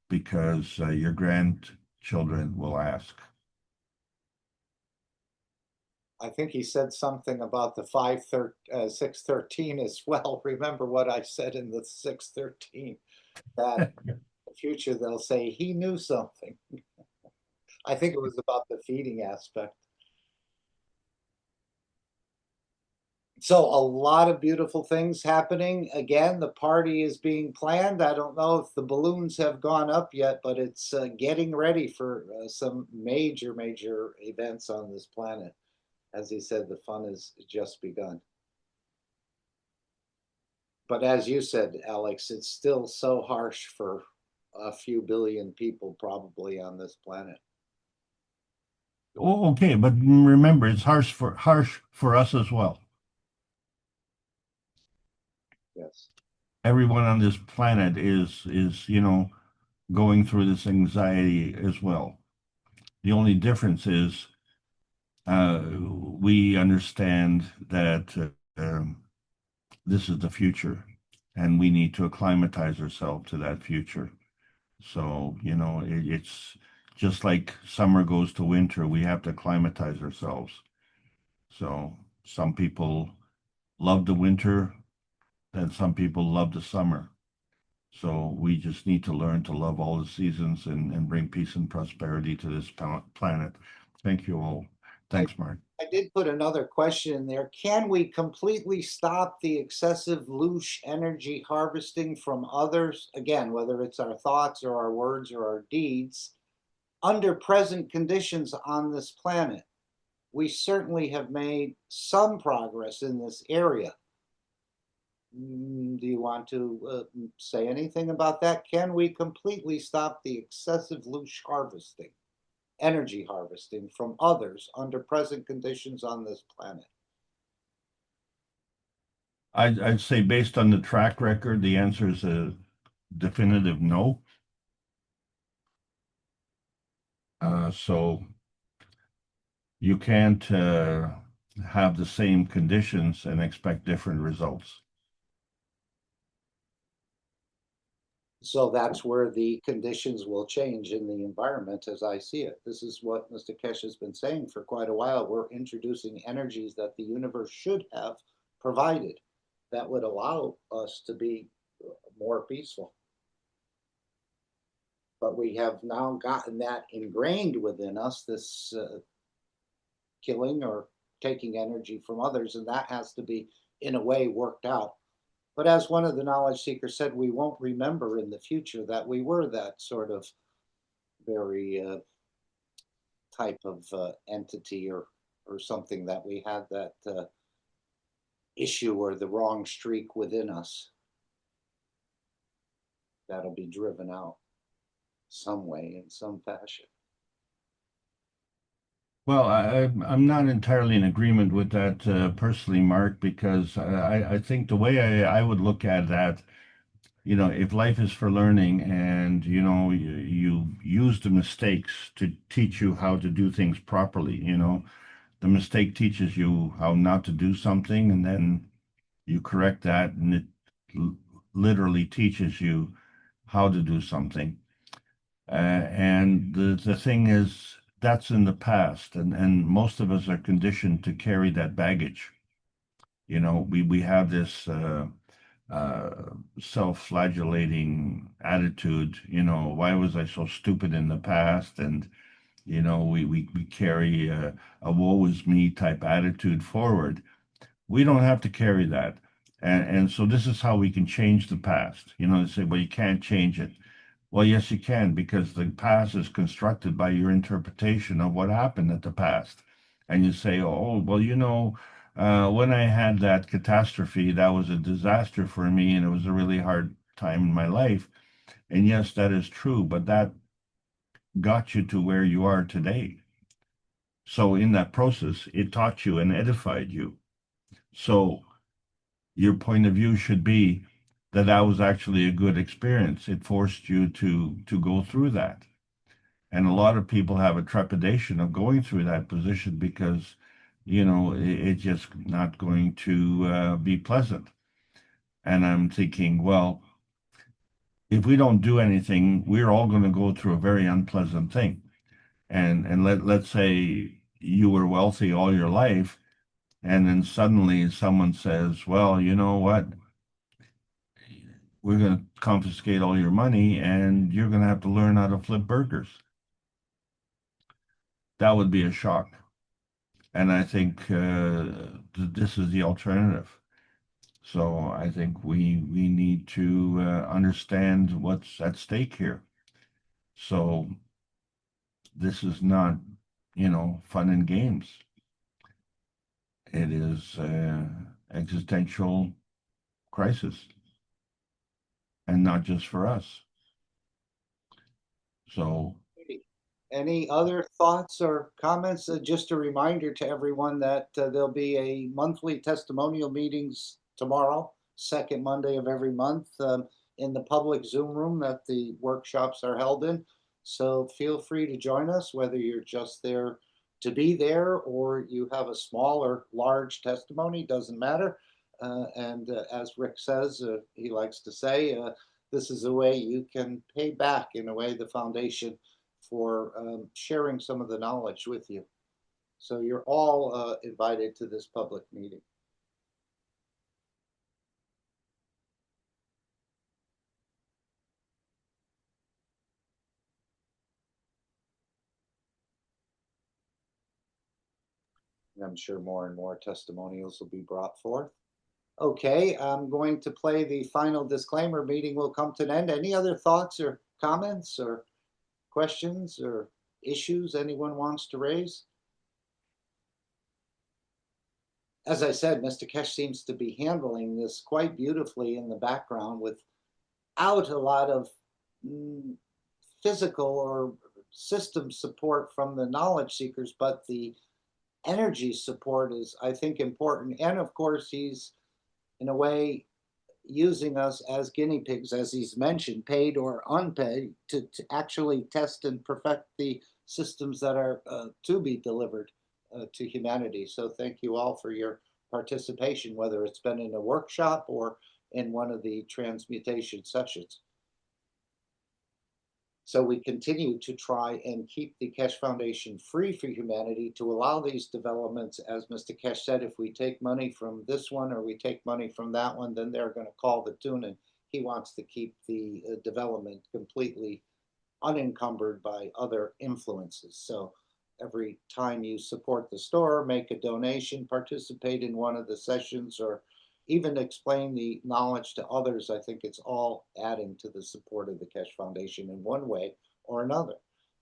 because your grandchildren will ask. I think he said something about the 613 as well. Remember what I said in the 613, that in the future they'll say he knew something. I think it was about the feeding aspect. So a lot of beautiful things happening. Again, the party is being planned. I don't know if the balloons have gone up yet, but it's getting ready for some major, major events on this planet. As he said, the fun has just begun. But as you said, Alex, it's still so harsh for a few billion people probably on this planet. Oh, okay, but remember, it's harsh for us as well. Yes. Everyone on this planet is going through this anxiety as well. The only difference is we understand that this is the future, and we need to acclimatize ourselves to that future. So, it's just like summer goes to winter, we have to acclimatize ourselves. So, some people love the winter, and some people love the summer. So, we just need to learn to love all the seasons and bring peace and prosperity to this planet. Thank you all. Thanks, Mark. I did put another question in there. Can we completely stop the excessive loosh energy harvesting from others? Again, whether it's our thoughts or our words or our deeds, under present conditions on this planet. We certainly have made some progress in this area. Do you want to say anything about that? Can we completely stop the excessive loosh harvesting, energy harvesting from others under present conditions on this planet? I'd say based on the track record, the answer is a definitive no. So you can't have the same conditions and expect different results. So that's where the conditions will change in the environment as I see it. This is what Mr. Kesh has been saying for quite a while. We're introducing energies that the universe should have provided that would allow us to be more peaceful. But we have now gotten that ingrained within us, this killing or taking energy from others, and that has to be, in a way, worked out. But as one of the knowledge seekers said, we won't remember in the future that we were that sort of very type of entity or something, that we had that issue or the wrong streak within us. That'll be driven out some way, in some fashion. Well, I'm not entirely in agreement with that personally, Mark, because I think the way I would look at that, if life is for learning and, you use the mistakes to teach you how to do things properly, the mistake teaches you how not to do something, and then you correct that, and it literally teaches you how to do something. And the thing is, that's in the past, and most of us are conditioned to carry that baggage. We have this self-flagellating attitude. Why was I so stupid in the past? And we carry a woe is me type attitude forward. We don't have to carry that. And so this is how we can change the past. They say, well, you can't change it. Well, yes, you can, because the past is constructed by your interpretation of what happened at the past. And you say, oh, well, when I had that catastrophe, that was a disaster for me, and it was a really hard time in my life. And yes, that is true, but that got you to where you are today. So in that process, it taught you and edified you. So your point of view should be that was actually a good experience. It forced you to go through that. And a lot of people have a trepidation of going through that position because, it's just not going to be pleasant. And I'm thinking, well, if we don't do anything, we're all going to go through a very unpleasant thing. And let's say you were wealthy all your life, and then suddenly someone says, well, you know what? We're going to confiscate all your money and you're going to have to learn how to flip burgers. That would be a shock. And I think this is the alternative. So I think we need to understand what's at stake here. So this is not, fun and games. It is existential crisis, and not just for us. So Any other thoughts or comments? Just a reminder to everyone that there'll be a monthly testimonial meetings tomorrow, second Monday of every month, in the public Zoom room that the workshops are held in. So feel free to join us, whether you're just there to be there or you have a small or large testimony, doesn't matter. And as Rick says, he likes to say, this is a way you can pay back, in a way, the foundation for sharing some of the knowledge with you. So you're all invited to this public meeting. And I'm sure more and more testimonials will be brought forth. Okay, I'm going to play the final disclaimer. Meeting will come to an end. Any other thoughts or comments or questions or issues anyone wants to raise? As I said, Mr. Kesh seems to be handling this quite beautifully in the background without a lot of physical or system support from the knowledge seekers, but the energy support is, I think, important. And of course, he's in a way using us as guinea pigs, as he's mentioned, paid or unpaid, to actually test and perfect the systems that are to be delivered to humanity. So thank you all for your participation, whether it's been in a workshop or in one of the transmutation sessions. So we continue to try and keep the Kesh Foundation free for humanity to allow these developments. As Mr. Kesh said, if we take money from this one or we take money from that one, then they're going to call the tune, and he wants to keep the development completely unencumbered by other influences. So every time you support the store, make a donation, participate in one of the sessions, or even explain the knowledge to others, I think it's all adding to the support of the Kesh Foundation in one way or another.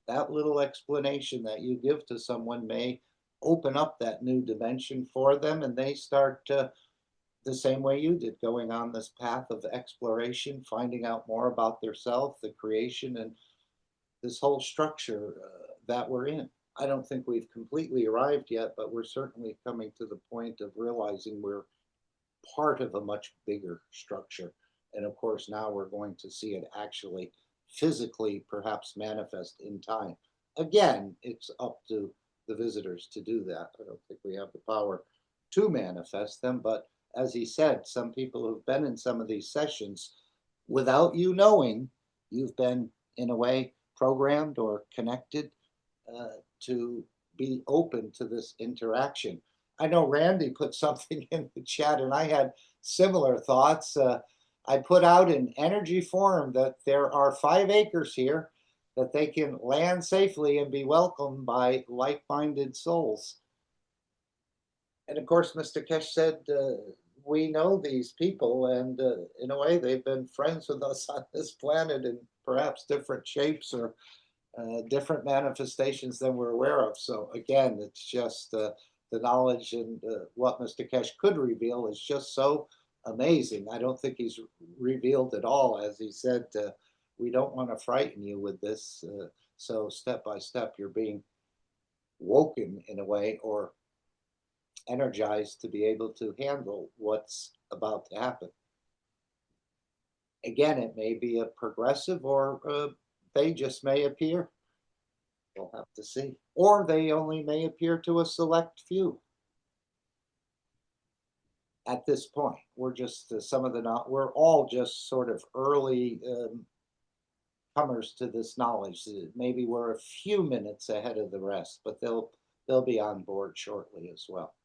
That little explanation that you give to someone may open up that new dimension for them, and they start the same way you did, going on this path of exploration, finding out more about themselves, the creation, and this whole structure that we're in. I don't think we've completely arrived yet, but we're certainly coming to the point of realizing we're part of a much bigger structure. And of course, now we're going to see it actually physically perhaps manifest in time. Again, it's up to the visitors to do that. I don't think we have the power to manifest them, but as he said, some people who've been in some of these sessions, without you knowing, you've been in a way programmed or connected to be open to this interaction. I know Randy put something in the chat, and I had similar thoughts. I put out in energy form that there are 5 acres here, that they can land safely and be welcomed by like-minded souls. And of course, Mr. Kesh said, we know these people, and in a way, they've been friends with us on this planet in perhaps different shapes or different manifestations than we're aware of. So again, it's just the knowledge and what Mr. Kesh could reveal is just so amazing. I don't think he's revealed it all. As he said, we don't want to frighten you with this. So step by step, you're being woken in a way, or energized to be able to handle what's about to happen. Again, it may be a progressive, or they just may appear We'll have to see. Or they only may appear to a select few. At this point, we're just we're all just sort of early comers to this knowledge. Maybe we're a few minutes ahead of the rest, but they'll be on board shortly as well.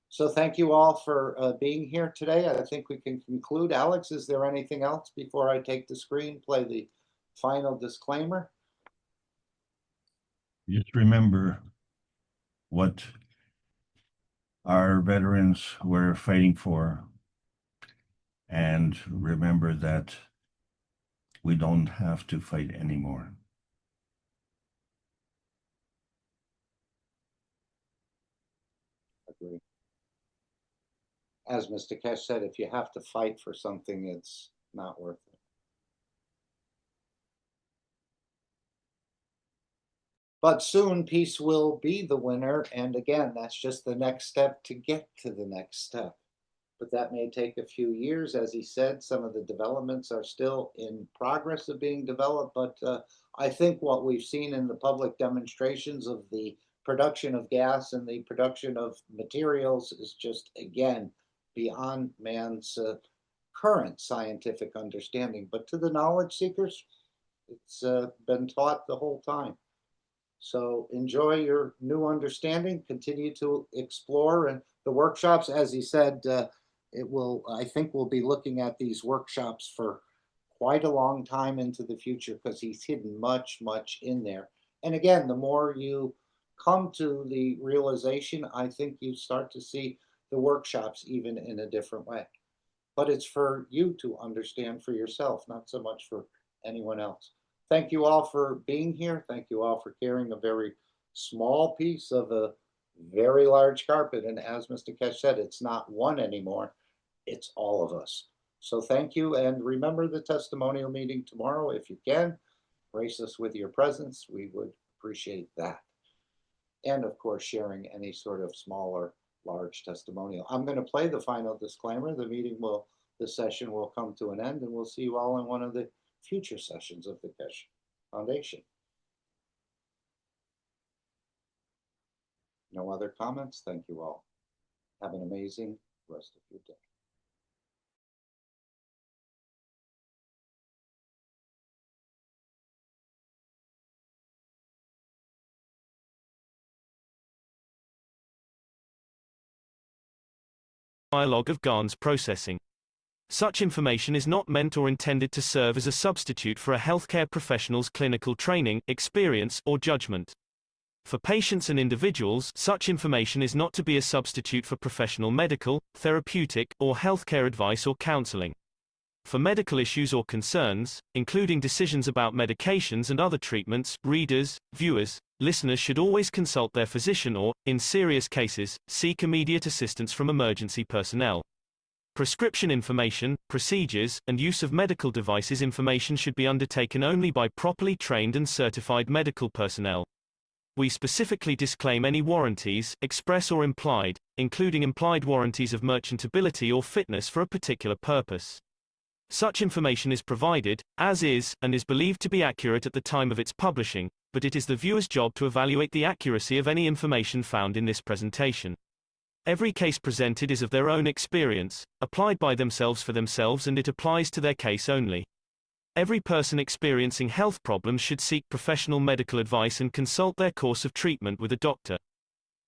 So thank you all for being here today. I think we can conclude. Alex, is there anything else before I take the screen, play the final disclaimer? Just remember what our veterans were fighting for, and remember that we don't have to fight anymore. Agree. As Mr. Kesh said, if you have to fight for something, it's not worth it. But soon peace will be the winner. And again, that's just the next step to get to the next step. But that may take a few years. As he said, some of the developments are still in progress of being developed. But I think what we've seen in the public demonstrations of the production of gas and the production of materials is just, again, beyond man's current scientific understanding. But to the knowledge seekers, it's been taught the whole time. So enjoy your new understanding, continue to explore, and the workshops, as he said, I think we'll be looking at these workshops for quite a long time into the future, because he's hidden much, much in there. And again, the more you come to the realization, I think you start to see the workshops even in a different way. But it's for you to understand for yourself, not so much for anyone else. Thank you all for being here. Thank you all for carrying a very small piece of a very large carpet. And as Mr. Kesh said, it's not one anymore, it's all of us. So thank you, and remember the testimonial meeting tomorrow if you can. Grace us with your presence. We would appreciate that. And of course, sharing any sort of small or large testimonial. I'm going to play the final disclaimer. The session will come to an end, and we'll see you all in one of the future sessions of the Kesh Foundation. No other comments? Thank you all. Have an amazing rest of your day. Dialogue of GANS processing. Such information is not meant or intended to serve as a substitute for a healthcare professional's clinical training, experience, or judgment. For patients and individuals, such information is not to be a substitute for professional medical, therapeutic, or healthcare advice or counseling. For medical issues or concerns, including decisions about medications and other treatments, readers, viewers, listeners should always consult their physician or, in serious cases, seek immediate assistance from emergency personnel. Prescription information, procedures, and use of medical devices information should be undertaken only by properly trained and certified medical personnel. We specifically disclaim any warranties, express or implied, including implied warranties of merchantability or fitness for a particular purpose. Such information is provided, as is, and is believed to be accurate at the time of its publishing, but it is the viewer's job to evaluate the accuracy of any information found in this presentation. Every case presented is of their own experience, applied by themselves for themselves, and it applies to their case only. Every person experiencing health problems should seek professional medical advice and consult their course of treatment with a doctor.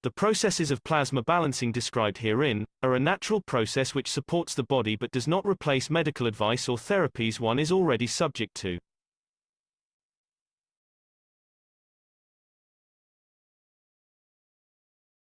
The processes of plasma balancing described herein are a natural process which supports the body but does not replace medical advice or therapies one is already subject to.